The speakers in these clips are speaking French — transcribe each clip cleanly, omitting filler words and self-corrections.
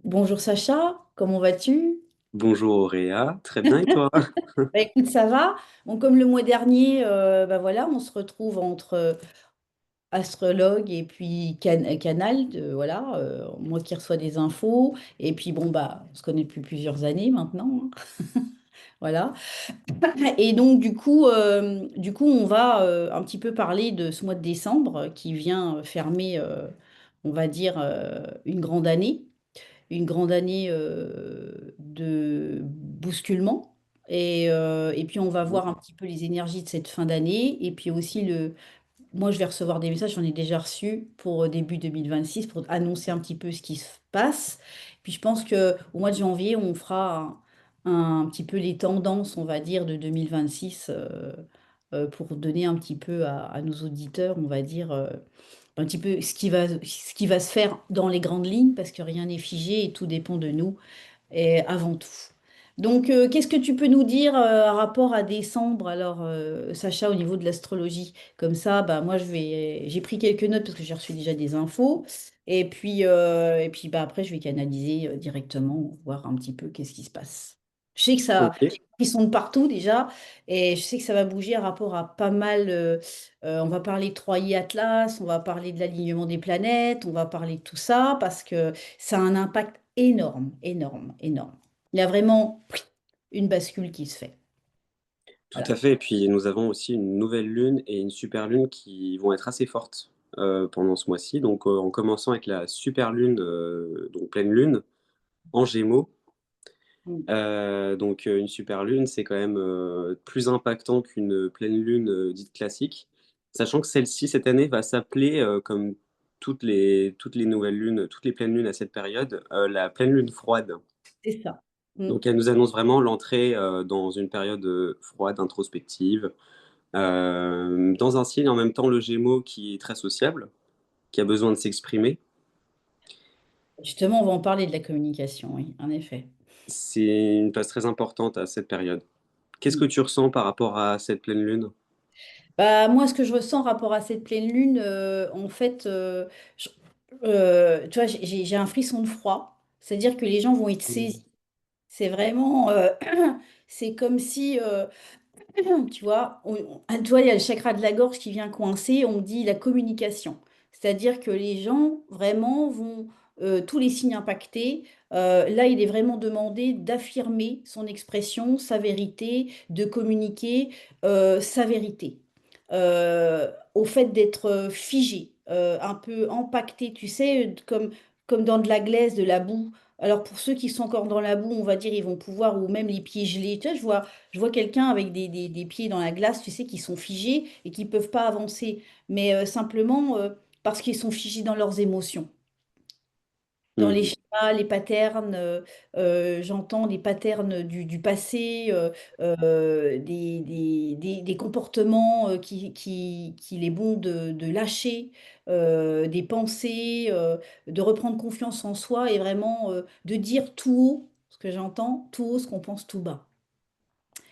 Bonjour Sacha, comment vas-tu? Bonjour Auréa, très bien et toi? Bah, écoute, ça va. Bon, comme le mois dernier, bah voilà, on se retrouve entre astrologue et puis canal, voilà, moi qui reçois des infos. Et puis bon, bah, on se connaît depuis plusieurs années maintenant, hein. Voilà. Et donc du coup, on va un petit peu parler de ce mois de décembre qui vient fermer, on va dire, une grande année de bousculement. Et puis, on va Mhm. voir un petit peu les énergies de cette fin d'année. Et puis aussi, moi, je vais recevoir des messages, j'en ai déjà reçu pour début 2026 pour annoncer un petit peu ce qui se passe. Puis, je pense qu'au mois de janvier, on fera un petit peu les tendances, on va dire, de 2026 pour donner un petit peu à nos auditeurs, on va dire, un petit peu ce qui va se faire dans les grandes lignes, parce que rien n'est figé et tout dépend de nous, et avant tout. Donc, qu'est-ce que tu peux nous dire à rapport à décembre, alors, Sacha, au niveau de l'astrologie? Comme ça, bah, moi, j'ai pris quelques notes parce que j'ai reçu déjà des infos. Et puis bah, après, je vais canaliser directement, voir un petit peu qu'est-ce qui se passe. Je sais que ça, Ok, ils sont de partout déjà, et je sais que ça va bouger à rapport à pas mal. On va parler de Troyer Atlas, on va parler de l'alignement des planètes, on va parler de tout ça parce que ça a un impact énorme, énorme, énorme. Il y a vraiment une bascule qui se fait. tout Voilà. à fait. Et puis nous avons aussi une nouvelle lune et une super lune qui vont être assez fortes pendant ce mois-ci. Donc en commençant avec la super lune, donc pleine lune en Gémeaux. Mm. Une super lune, c'est quand même plus impactant qu'une pleine lune dite classique, sachant que celle-ci cette année va s'appeler comme toutes les nouvelles lunes, toutes les pleines lunes à cette période, la pleine lune froide. C'est ça. Mm. Donc elle nous annonce vraiment l'entrée dans une période froide, introspective, dans un signe en même temps le Gémeaux qui est très sociable, qui a besoin de s'exprimer. Justement, on va en parler de la communication, oui, en effet. C'est une place très importante à cette période. Qu'est-ce Mm. que tu ressens par rapport à cette pleine lune? Bah, moi, ce que je ressens rapport à cette pleine lune, en fait, je- tu vois, j'ai un frisson de froid. C'est-à-dire que les gens vont être Mm. saisis. C'est vraiment, c'est comme si, tu vois, tu vois, il y a le chakra de la gorge qui vient coincer, on dit la communication. C'est-à-dire que les gens vraiment vont, tous les signes impactés, là, il est vraiment demandé d'affirmer son expression, sa vérité, de communiquer sa vérité. Au fait d'être figé, un peu empaqueté, tu sais, comme dans de la glaise, de la boue. Alors pour ceux qui sont encore dans la boue, on va dire, ils vont pouvoir, ou même les pieds gelés. Tu vois, je vois quelqu'un avec des pieds dans la glace, tu sais, qui sont figés et qui ne peuvent pas avancer, mais simplement parce qu'ils sont figés dans leurs émotions. Dans les Mhm. schémas, les patterns, j'entends les patterns du passé, des comportements qu'il est bon de lâcher, des pensées, de reprendre confiance en soi et vraiment de dire tout haut ce que j'entends, tout haut ce qu'on pense tout bas.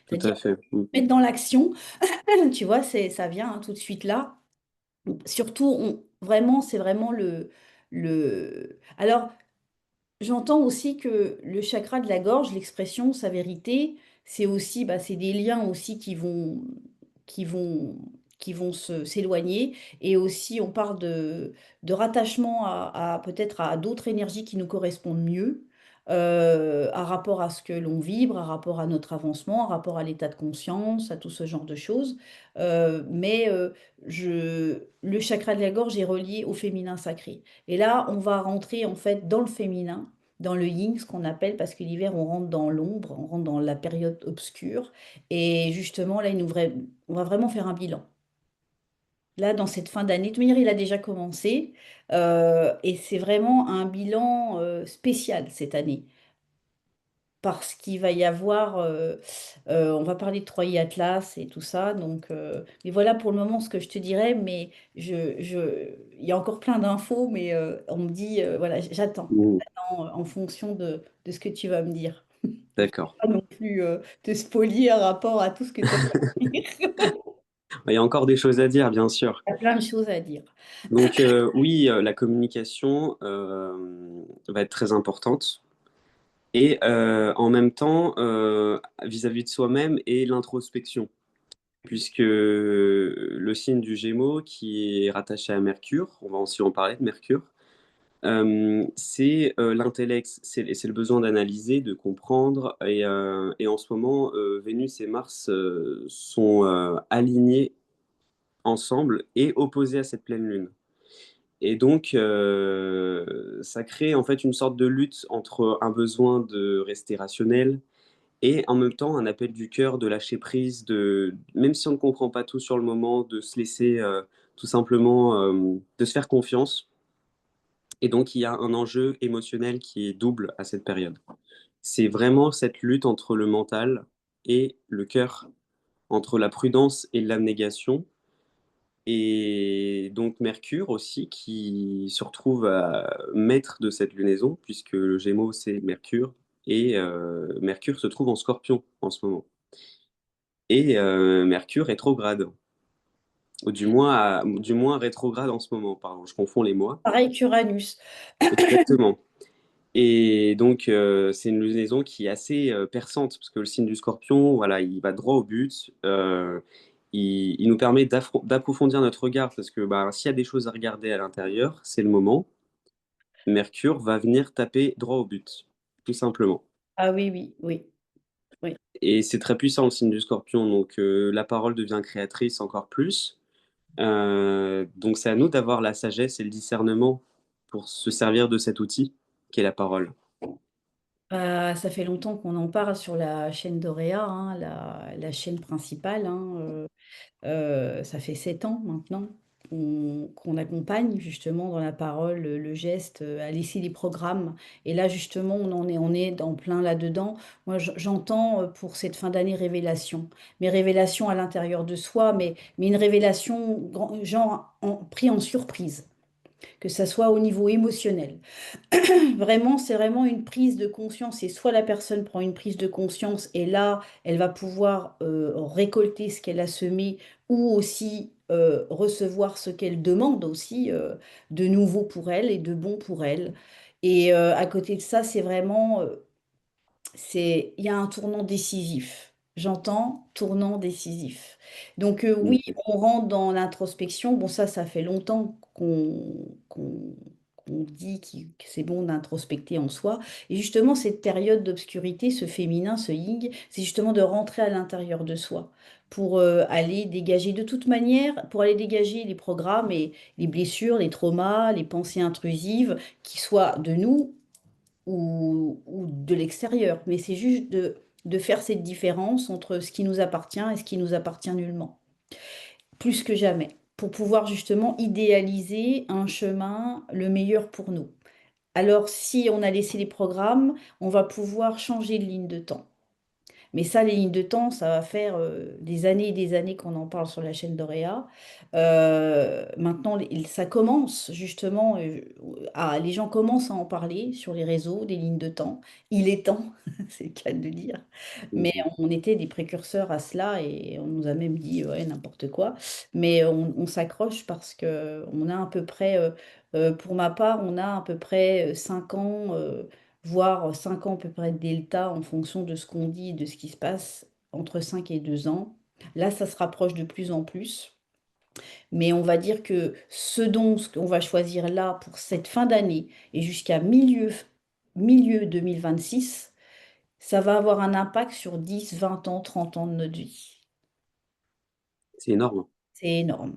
Tout C'est-à-dire à fait. mettre dans l'action, tu vois, ça vient hein, tout de suite là. Surtout, vraiment, c'est vraiment Alors, j'entends aussi que le chakra de la gorge, l'expression, sa vérité, c'est aussi, bah, c'est des liens aussi qui vont, qui vont s'éloigner. Et aussi, on parle de rattachement peut-être à d'autres énergies qui nous correspondent mieux, à rapport à ce que l'on vibre, à rapport à notre avancement, à rapport à l'état de conscience, à tout ce genre de choses. Mais le chakra de la gorge est relié au féminin sacré. Et là, on va rentrer en fait dans le féminin, dans le yin, ce qu'on appelle, parce que l'hiver, on rentre dans l'ombre, on rentre dans la période obscure. Et justement, là, on va vraiment faire un bilan. Là, dans cette fin d'année, de toute manière, il a déjà commencé. Et c'est vraiment un bilan spécial cette année. Parce qu'il va y avoir, on va parler de Troyer Atlas et tout ça. Donc, mais voilà pour le moment ce que je te dirais. Mais il y a encore plein d'infos, mais on me dit, voilà, j'attends Mhm. en fonction de ce que tu vas me dire. Il ne faut D'accord. pas non plus te spolier par rapport à tout ce que tu vas me dire. Il y a encore des choses à dire, bien sûr. Il y a plein de choses à dire. Donc oui, la communication, va être très importante. Et en même temps, vis-à-vis de soi-même et l'introspection, puisque le signe du Gémeaux, qui est rattaché à Mercure, on va aussi en parler de Mercure, c'est l'intellect, c'est le besoin d'analyser, de comprendre. Et en ce moment, Vénus et Mars sont alignés ensemble et opposés à cette pleine lune. Et donc, ça crée en fait une sorte de lutte entre un besoin de rester rationnel et en même temps un appel du cœur de lâcher prise, de, même si on ne comprend pas tout sur le moment, de se laisser tout simplement, de se faire confiance. Et donc, il y a un enjeu émotionnel qui est double à cette période. C'est vraiment cette lutte entre le mental et le cœur, entre la prudence et l'abnégation. Et donc Mercure aussi qui se retrouve à maître de cette lunaison, puisque le Gémeaux c'est Mercure, et Mercure se trouve en Scorpion en ce moment. Et Mercure rétrograde, ou du moins rétrograde en ce moment, pardon, je confonds les mois. Pareil qu'Uranus. Exactement. Et donc, c'est une lunaison qui est assez perçante, parce que le signe du Scorpion, voilà, il va droit au but. Il nous permet d'approfondir notre regard, parce que bah, s'il y a des choses à regarder à l'intérieur, c'est le moment. Mercure va venir taper droit au but, tout simplement. Ah oui, oui, oui, oui. Et c'est très puissant le signe du Scorpion, donc la parole devient créatrice encore plus. Donc c'est à nous d'avoir la sagesse et le discernement pour se servir de cet outil qui est la parole. Ça fait longtemps qu'on en parle sur la chaîne d'Auréa, hein, la chaîne principale, hein, ça fait 7 ans maintenant qu'on accompagne justement dans la parole, le geste, à laisser les programmes. Et là justement, on est en plein là-dedans. Moi, j'entends pour cette fin d'année révélation. Mais révélation à l'intérieur de soi, mais une révélation genre pris en surprise, que ça soit au niveau émotionnel. Vraiment, c'est vraiment une prise de conscience et soit la personne prend une prise de conscience et là, elle va pouvoir récolter ce qu'elle a semé ou aussi recevoir ce qu'elle demande aussi de nouveau pour elle et de bon pour elle. Et à côté de ça, c'est vraiment il y a un tournant décisif. J'entends tournant décisif. Donc oui, Ok. on rentre dans l'introspection. Bon, ça fait longtemps qu'on dit que c'est bon d'introspecter en soi. Et justement, cette période d'obscurité, ce féminin, ce yin, c'est justement de rentrer à l'intérieur de soi pour aller dégager de toute manière, pour aller dégager les programmes et les blessures, les traumas, les pensées intrusives, qui soient de nous ou de l'extérieur. Mais c'est juste de faire cette différence entre ce qui nous appartient et ce qui nous appartient nullement, plus que jamais, pour pouvoir justement idéaliser un chemin le meilleur pour nous. Alors, si on a laissé les programmes, on va pouvoir changer de ligne de temps. Mais ça, les lignes de temps, ça va faire des années et des années qu'on en parle sur la chaîne d'Oréa. Maintenant, ça commence justement, les gens commencent à en parler sur les réseaux, des lignes de temps. Il est temps, c'est le cas de le dire. Mais Mhm. on était des précurseurs à cela et on nous a même dit ouais, n'importe quoi. Mais on s'accroche parce que on a à peu près, pour ma part, on a à peu près 5 ans. Voire 5 ans à peu près de delta en fonction de ce qu'on dit et de ce qui se passe entre 5 et 2 ans. Là, ça se rapproche de plus en plus. Mais on va dire que ce qu'on va choisir là pour cette fin d'année et jusqu'à milieu 2026, ça va avoir un impact sur 10, 20 ans, 30 ans de notre vie. C'est énorme. C'est énorme.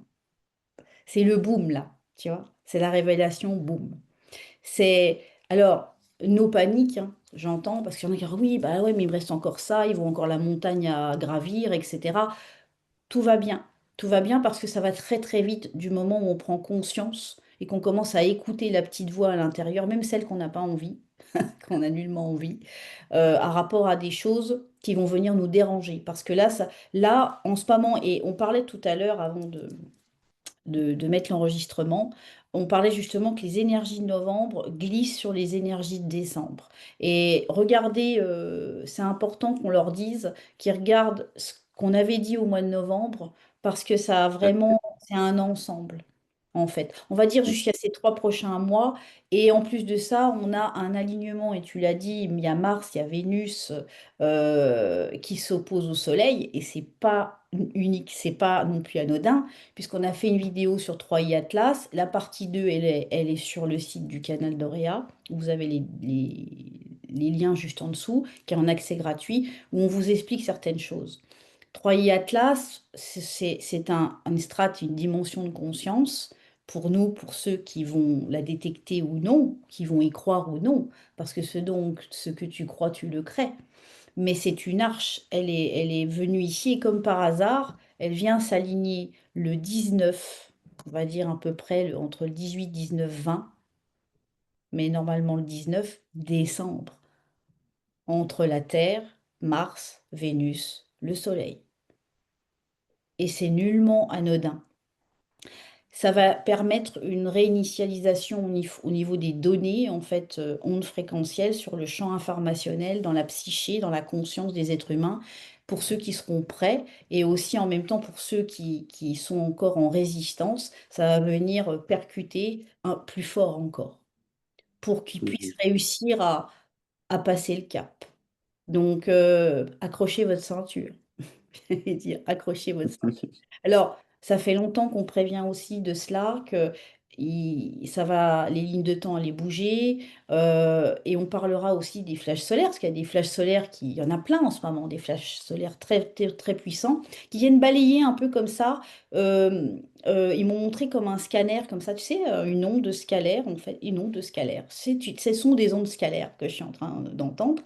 C'est le boom là, tu vois. C'est la révélation boom. C'est alors nos paniques, hein, j'entends, parce qu'il y en a qui disent oui, bah ouais, mais il me reste encore ça, ils vont encore la montagne à gravir, etc. Tout va bien. Tout va bien parce que ça va très très vite du moment où on prend conscience et qu'on commence à écouter la petite voix à l'intérieur, même celle qu'on n'a pas envie, qu'on n'a nullement envie, à rapport à des choses qui vont venir nous déranger. Parce que là, là, en ce moment, et on parlait tout à l'heure avant de mettre l'enregistrement, on parlait justement que les énergies de novembre glissent sur les énergies de décembre. Et regardez, c'est important qu'on leur dise qu'ils regardent ce qu'on avait dit au mois de novembre, parce que ça a vraiment, c'est un ensemble. en fait. On va dire jusqu'à ces 3 prochains mois. Et en plus de ça, on a un alignement, et tu l'as dit, il y a Mars, il y a Vénus qui s'oppose au Soleil, et c'est pas unique, c'est pas non plus anodin, puisqu'on a fait une vidéo sur 3i Atlas. La partie 2 elle est sur le site du canal d'Orea. Vous avez les liens juste en dessous, qui est en accès gratuit, où on vous explique certaines choses. 3i Atlas, c'est une strate, une dimension de conscience pour nous, pour ceux qui vont la détecter ou non, qui vont y croire ou non, parce que ce que tu crois, tu le crées. Mais c'est une arche, elle est venue ici et comme par hasard, elle vient s'aligner le 19, on va dire à peu près entre le 18, 19, 20, mais normalement le 19 décembre, entre la Terre, Mars, Vénus, le Soleil. Et c'est nullement anodin. Ça va permettre une réinitialisation au niveau des données, en fait, ondes fréquentielles sur le champ informationnel, dans la psyché, dans la conscience des êtres humains, pour ceux qui seront prêts, et aussi en même temps pour ceux qui sont encore en résistance, ça va venir percuter plus fort encore, pour qu'ils puissent Mhm. réussir à passer le cap. Donc, accrochez votre ceinture. Et dire accrochez votre ceinture. Alors, ça fait longtemps qu'on prévient aussi de cela, que ça va, les lignes de temps allaient bouger, et on parlera aussi des flashs solaires, parce qu'il y a des flashs solaires il y en a plein en ce moment, des flashs solaires très, très, très puissants, qui viennent balayer un peu comme ça. Ils m'ont montré comme un scanner, comme ça, tu sais, une onde scalaire, en fait, une onde scalaire. Ce sont des ondes scalaires que je suis en train d'entendre,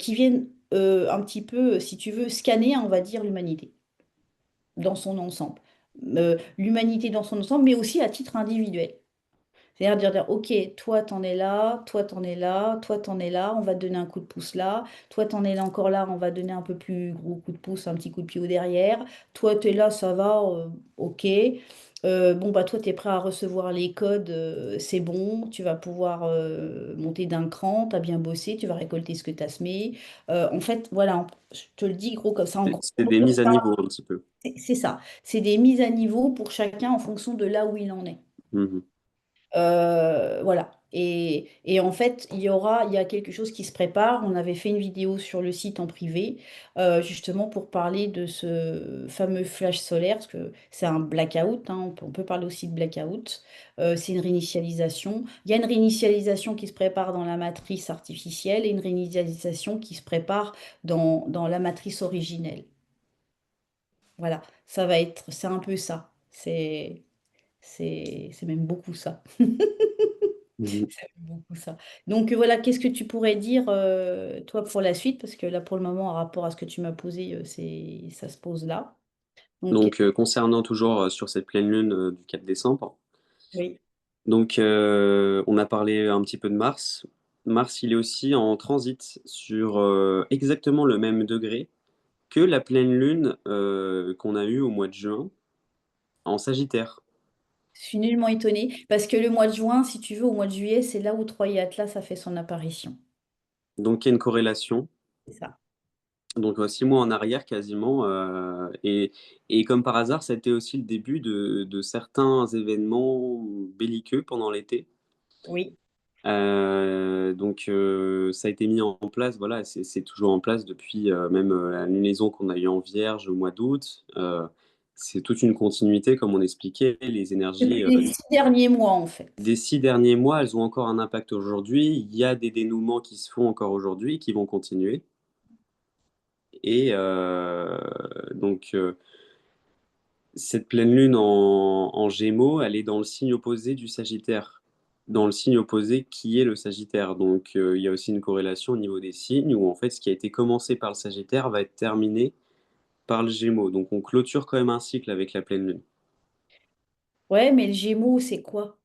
qui viennent un petit peu, si tu veux, scanner, on va dire, l'humanité dans son ensemble. L'humanité dans son ensemble, mais aussi à titre individuel. C'est-à-dire dire, OK, toi, t'en es là, toi, t'en es là, toi, t'en es là, on va te donner un coup de pouce là, toi, t'en es là encore là, on va donner un peu plus gros coup de pouce, un petit coup de pied au derrière, toi, t'es là, ça va, OK. Bon, bah, toi, t'es prêt à recevoir les codes, c'est bon, tu vas pouvoir monter d'un cran, t'as bien bossé, tu vas récolter ce que t'as semé. En fait, voilà, je te le dis gros comme ça, en gros, C'est des mises à niveau un petit peu. c'est ça. C'est des mises à niveau pour chacun en fonction de là où il en est. Mhm. Voilà. Et en fait, il y a quelque chose qui se prépare. On avait fait une vidéo sur le site en privé, justement pour parler de ce fameux flash solaire, parce que c'est un blackout, hein, on peut parler aussi de blackout. C'est une réinitialisation. Il y a une réinitialisation qui se prépare dans la matrice artificielle et une réinitialisation qui se prépare dans la matrice originelle. Voilà, c'est un peu ça. C'est même beaucoup ça. Mhm. C'est beaucoup ça. Donc voilà, qu'est-ce que tu pourrais dire, toi, pour la suite? Parce que là, pour le moment, en rapport à ce que tu m'as posé, ça se pose là. Donc, Donc, concernant toujours sur cette pleine lune du 4 décembre, oui, donc on a parlé un petit peu de Mars. Mars, il est aussi en transit sur exactement le même degré que la pleine lune qu'on a eue au mois de juin en Sagittaire. je suis nullement étonnée. Parce que le mois de juin, si tu veux, au mois de juillet, c'est là où Troy Atlas a fait son apparition. Donc, il y a une corrélation. C'est ça. Donc, 6 mois en arrière quasiment. Et comme par hasard, ça a été aussi le début de certains événements belliqueux pendant l'été. Oui. Donc, ça a été mis en place, voilà, c'est toujours en place depuis même la lunaison qu'on a eue en Vierge au mois d'août. C'est toute une continuité, comme on expliquait, les Depuis énergies les 6 derniers mois, en fait. des 6 derniers mois, elles ont encore un impact aujourd'hui. Il y a des dénouements qui se font encore aujourd'hui, qui vont continuer. Et donc, cette pleine lune en Gémeaux, elle est dans le signe opposé du Sagittaire, dans le signe opposé qui est le Sagittaire. Donc, il y a aussi une corrélation au niveau des signes où en fait, ce qui a été commencé par le Sagittaire va être terminé par le Gémeaux. Donc, on clôture quand même un cycle avec la pleine lune. Ouais, mais le Gémeaux, c'est quoi?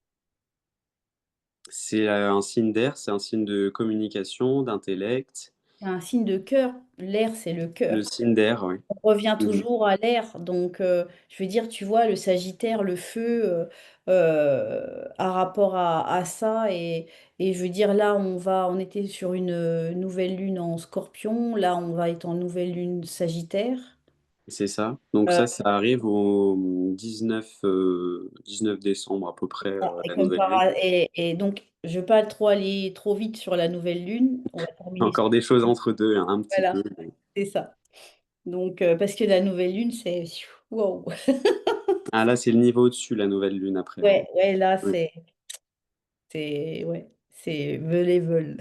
C'est un signe d'air, c'est un signe de communication, d'intellect. C'est un signe de cœur. L'air, c'est le Le cœur. signe d'air, oui. On revient Mhm. toujours à l'air. Donc, je veux dire, tu vois, le Sagittaire, le feu, a rapport à ça. Et je veux dire, là, on était sur une nouvelle lune en Scorpion. Là, on va être en nouvelle lune Sagittaire. c'est ça. Donc Heu, ça arrive au 19 décembre à peu près, et la comme nouvelle lune. et donc je veux pas trop aller trop vite sur la nouvelle lune. On va terminer sur Encore des choses entre 2, hein, un petit voilà, peu, mais c'est ça. Donc parce que la nouvelle lune, c'est waouh! ah là, c'est le niveau au-dessus, la nouvelle lune après, hein. Ouais, ouais, là, Oui. c'est ouais, c'est the level.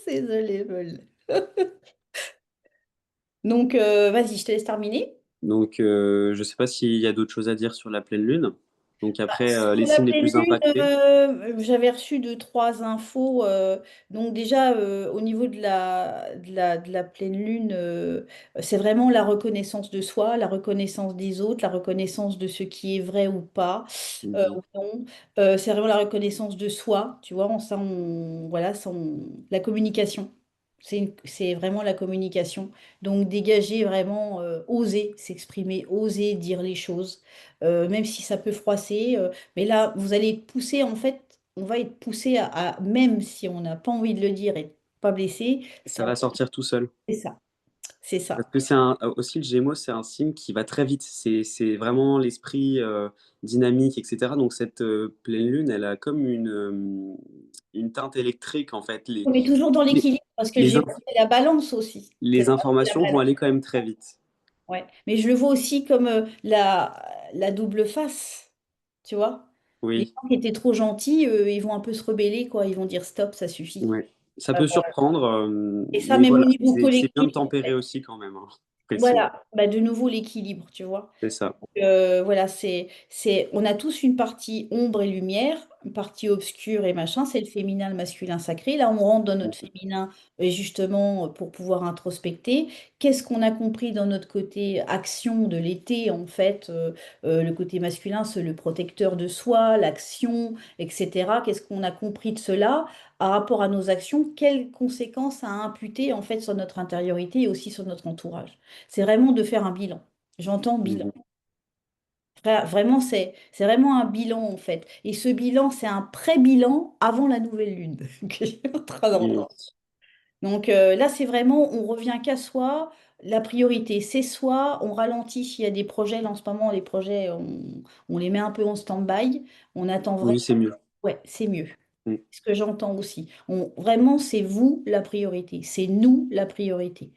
C'est the level. Donc vas-y, je te laisse terminer. Donc je sais pas s'il y a d'autres choses à dire sur la pleine lune? Donc après, les Sur la signes les pleine plus lune, impactés? j'avais reçu 2-3 infos, donc déjà, au niveau de la pleine lune, c'est vraiment la reconnaissance de soi, la reconnaissance des autres, la reconnaissance de ce qui est vrai ou pas, Mmh mh. ou non. C'est vraiment la reconnaissance de soi, tu vois? Voilà, la communication. C'est vraiment la communication. Donc dégager vraiment, oser s'exprimer, oser dire les choses, même si ça peut froisser, mais là, vous allez être poussé en fait, on va être poussé à même si on n'a pas envie de le dire et pas blessé, Ça ça va sortir tout seul. c'est ça, c'est Parce ça. que c'est aussi le Gémeaux, c'est un signe qui va très vite. C'est vraiment l'esprit, dynamique et cetera. Donc cette, pleine lune, elle a comme une teinte électrique en fait. On est toujours dans Les l'équilibre parce que le les Gémeaux, inf c'est la balance aussi. C'est les la informations vont balance, aller quand même très vite. ouais. Mais je le vois aussi comme, la double face, tu vois? Les Oui, gens qui étaient trop gentils, ils vont un peu se rebeller quoi, ils vont dire: «Stop, ça suffit». ouais. Ça Heu peut surprendre, et ça mais même au voilà, niveau c'est bien collectif de en tempérer fait. aussi quand même, hein, préciser. Voilà, bah, de nouveau l'équilibre, tu vois? C'est ça. Voilà, c'est on a tous une partie ombre et lumière, une partie obscure et machin, c'est le féminin, le masculin sacré. Là, on rentre dans Mmh notre mh. féminin, justement, pour pouvoir introspecter. Qu'est-ce qu'on a compris dans notre côté action de l'été, en fait? Le côté masculin, c'est le protecteur de soi, l'action et cetera. Qu'est-ce qu'on a compris de cela? Par rapport à nos actions, quelles conséquences ça a imputé, en fait, sur notre intériorité et aussi sur notre entourage? C'est vraiment de faire un bilan. J'entends bilan. Mmh. Vraiment, c'est vraiment un bilan, en fait et ce bilan, c'est un pré-bilan avant la nouvelle lune que je suis en train Oui, d'entendre. Donc là, c'est vraiment on revient qu'à soi. La priorité, c'est soi. On ralentit s'il y a des projets. Là, en ce moment, les projets, on les met un peu en stand-by. On attend vraiment oui, c'est mieux. ouais, c'est mieux. Mmh. Ce que j'entends aussi. On vraiment, c'est vous la priorité. C'est nous la priorité.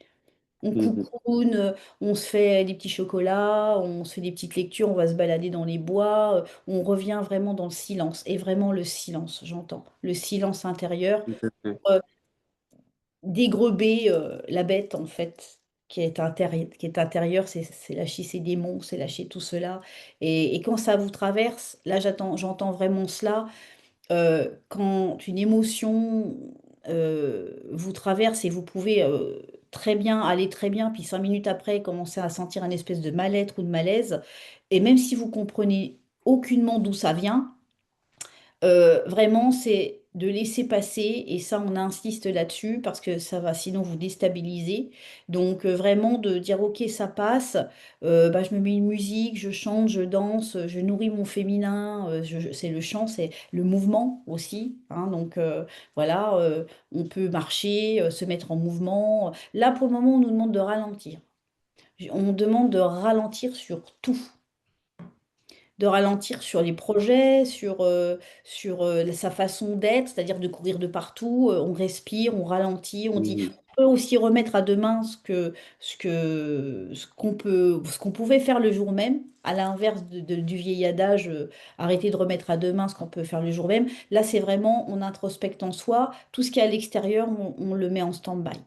On Mmh mh. coucoune, on se fait des petits chocolats, on se fait des petites lectures, on va se balader dans les bois, on revient vraiment dans le silence et vraiment le silence, j'entends. Le silence intérieur, Tout à fait. heu, dégreber, la bête en fait qui est intérieure, c'est lâcher ses démons, c'est lâcher tout cela et quand ça vous traverse, là j'entends vraiment cela. Quand une émotion, vous traverse et vous pouvez, très bien aller très bien, puis 5 minutes après commencer à sentir un espèce de mal-être ou de malaise et même si vous comprenez aucunement d'où ça vient, vraiment c'est de laisser passer et ça on insiste là-dessus parce que ça va sinon vous déstabiliser. Donc vraiment de dire: «OK, ça passe, bah, je me mets une musique, je chante, je danse, je nourris mon féminin», je c'est le chant, c'est le mouvement aussi, hein, donc voilà, on peut marcher, se mettre en mouvement. Là, pour le moment, on nous demande de ralentir. On demande de ralentir sur tout. De ralentir sur les projets, sur, sa façon d'être, c'est-à-dire de courir de partout, on respire, on ralentit, on dit Mmh mh. on peut aussi remettre à demain ce qu'on pouvait faire le jour même, à l'inverse du vieil adage, arrêter de remettre à demain ce qu'on peut faire le jour même. Là, c'est vraiment on introspecte en soi, tout ce qui est à l'extérieur, on le met en stand-by.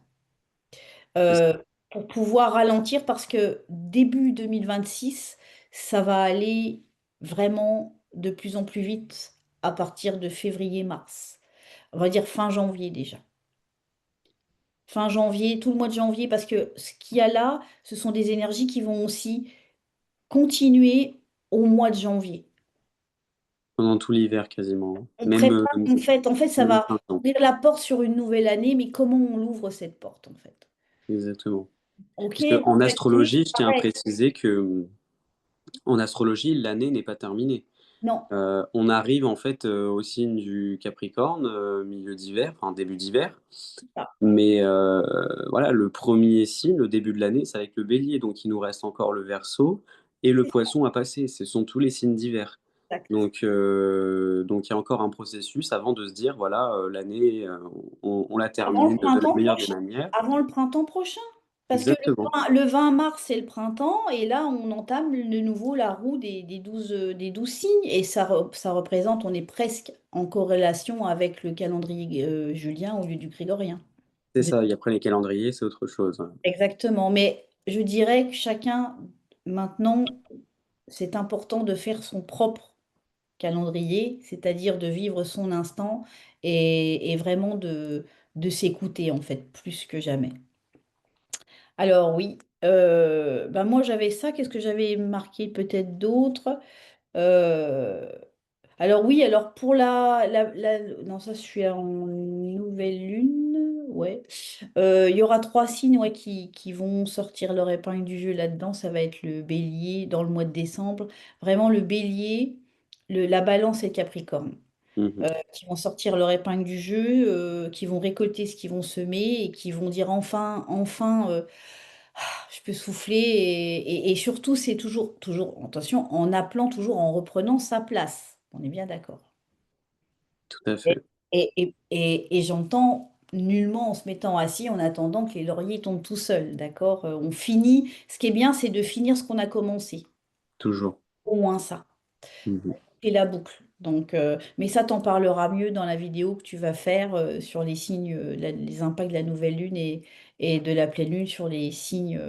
C'est ça. Pour pouvoir ralentir parce que début 2026, ça va aller vraiment de plus en plus vite à partir de février-mars. On va dire fin janvier déjà. Fin janvier, tout le mois de janvier parce que ce qu'il y a là, ce sont des énergies qui vont aussi continuer au mois de janvier. Pendant tout l'hiver quasiment, hein. On Même, prépare en fait ça même le va printemps. ouvrir la porte sur une nouvelle année, mais comment on l'ouvre cette porte en fait? Exactement. OK, Puisqu'en nouvelle année, astrologie, je c'est tiens à pareil. préciser que, en astrologie, l'année n'est pas terminée. Non, On arrive en fait, au signe du Capricorne, milieu d'hiver, enfin début d'hiver. c'est ça, Mais voilà, le premier signe, le début de l'année, c'est avec le Bélier, donc il nous reste encore le Verseau et le c'est Poisson à passer. Ce sont tous les signes d'hiver. exact. Donc il y a encore un processus avant de se dire: «Voilà, l'année, on la Avant le termine de la printemps meilleure des prochain, manières». avant le printemps prochain. Parce que Exactement, le 20 mars, c'est le printemps et là, on entame de nouveau la roue des 12 signes et ça représente, on est presque en corrélation avec le calendrier julien au lieu du grégorien. c'est De- ça et après les calendriers, c'est autre chose, ouais. Exactement, mais je dirais que chacun, maintenant, c'est important de faire son propre calendrier, c'est-à-dire de vivre son instant et vraiment de s'écouter, en fait, plus que jamais. Alors oui, bah, moi j'avais ça, qu'est-ce que j'avais marqué peut-être d'autre? Heu, alors oui, alors pour la non ça je suis en nouvelle lune, ouais. Il y aura 3 signes, ouais, qui vont sortir leur épingle du jeu là-dedans, ça va être le Bélier dans le mois de décembre. Vraiment le Bélier, la Balance et le Capricorne, Mmh mh. qui vont sortir leur épingle du jeu, qui vont récolter ce qu'ils vont semer et qui vont dire: «Enfin, je peux souffler» et surtout, c'est toujours attention, en appelant toujours en reprenant sa place. On est bien d'accord? Tout à Et fait, et j'entends nullement en se mettant assis en attendant que les lauriers tombent tout seuls, d'accord? On finit ce qui est bien, c'est de finir ce qu'on a commencé, toujours. au moins ça Mmh mh. et la boucle. Donc mais ça, tu en parleras mieux dans la vidéo que tu vas faire, sur les signes, les impacts de la nouvelle lune et de la pleine lune sur les signes,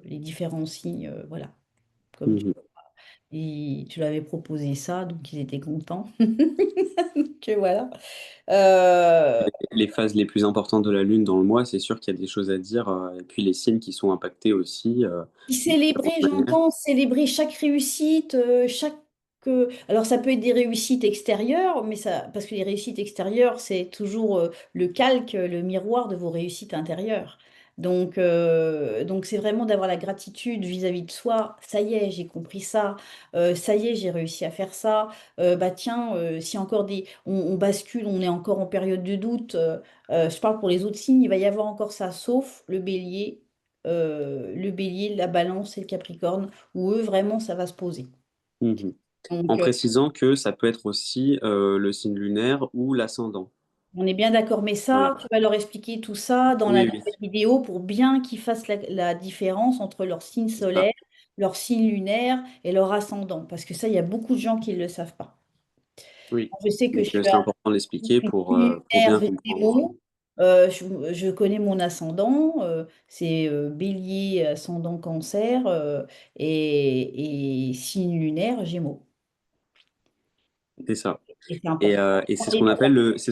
les différents signes, voilà. Comme Mmh mh. tu l'avais proposé ça, donc ils étaient contents. Donc voilà. Heu, Les phases les plus importantes de la lune dans le mois, c'est sûr qu'il y a des choses à dire, et puis les signes qui sont impactés aussi, puis de célébrer, différentes manières. j'entends célébrer chaque réussite, alors ça peut être des réussites extérieures, mais ça parce que les réussites extérieures, c'est toujours, le calque, le miroir de vos réussites intérieures. Donc c'est vraiment d'avoir la gratitude vis-à-vis de soi: «Ça y est, j'ai compris ça, ça y est, j'ai réussi à faire ça, bah tiens, si encore on bascule, on est encore en période de doute», je parle pour les autres signes, il va y avoir encore ça, sauf le Bélier, la Balance et le Capricorne, où eux, vraiment, ça va se poser. Mmh mh. En Donc, précisant que ça peut être aussi, le signe lunaire ou l'ascendant. on est bien d'accord, mais Voilà. ça, tu vas leur expliquer tout ça dans la Oui, oui, nouvelle vidéo pour bien qu'ils fassent la différence entre leur signe c'est ça. solaire, leur signe lunaire et leur ascendant. Parce que ça, il y a beaucoup de gens qui ne le savent pas. Oui, Je sais que donc je suis c'est important de l'expliquer pour lunaire bien comprendre. Gémeaux, je connais mon ascendant, c'est, Bélier, ascendant Cancer, et signe lunaire Gémeaux. C'est ça Et c'est important et et c'est ce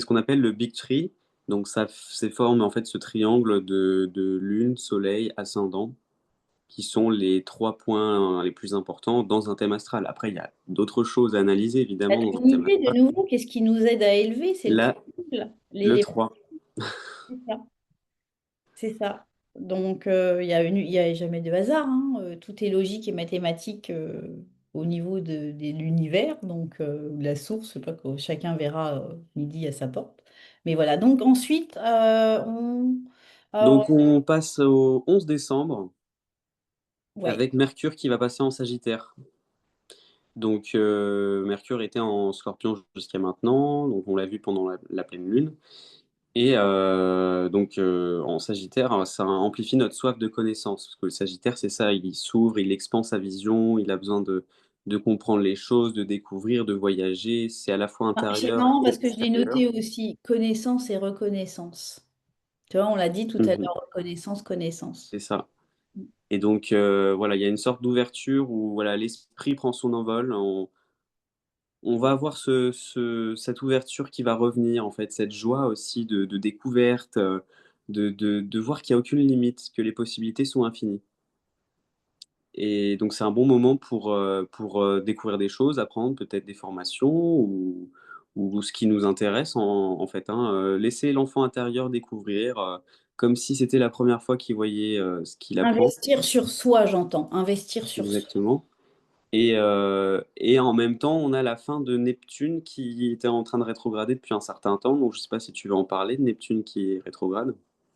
qu'on appelle le Big Tree. Donc ça f c'est forme en fait ce triangle de lune, soleil, ascendant qui sont les 3 points les plus importants dans un thème astral. Après il y a d'autres choses à analyser la évidemment dans un thème Trinité, astral. de nouveau, qu'est-ce qui nous aide à élever? C'est le Là, triangle, le l'élément, 3. c'est ça, c'est ça. Donc il y a jamais de hasard, hein, tout est logique et mathématique, au niveau de l'univers, donc ou de la source, je sais pas que chacun verra, midi à sa porte. Mais voilà, donc ensuite, on alors Donc on passe au 11 décembre ouais, avec Mercure qui va passer en Sagittaire. Donc Mercure était en Scorpion jusqu'à maintenant, donc on l'a vu pendant la pleine lune et donc en Sagittaire, ça amplifie notre soif de connaissance. Parce que le Sagittaire, c'est ça, il s'ouvre, il expand sa vision, il a besoin de comprendre les choses, de découvrir, de voyager. C'est à la fois ah, c'est intérieur marrant et parce que je l'ai extérieur. noté aussi, connaissance et reconnaissance. Tu vois, on l'a dit tout à Mmh. l'heure, reconnaissance, C'est connaissance. ça et donc voilà, il y a une sorte d'ouverture où voilà, l'esprit prend son envol. On va avoir cette ouverture qui va revenir, en fait, cette joie aussi de découverte, de voir qu'il y a aucune limite, que les possibilités sont infinies et donc c'est un bon moment pour, découvrir des choses, apprendre peut-être des formations ou ce qui nous intéresse en fait, hein, laisser l'enfant intérieur découvrir, comme si c'était la première fois qu'il voyait, ce qu'il apprend. Investir sur soi, j'entends, investir sur soi. Exactement Et en même temps, on a la fin de Neptune qui était en train de rétrograder depuis un certain temps. Donc, je sais pas si tu veux en parler de Neptune qui est rétrograde.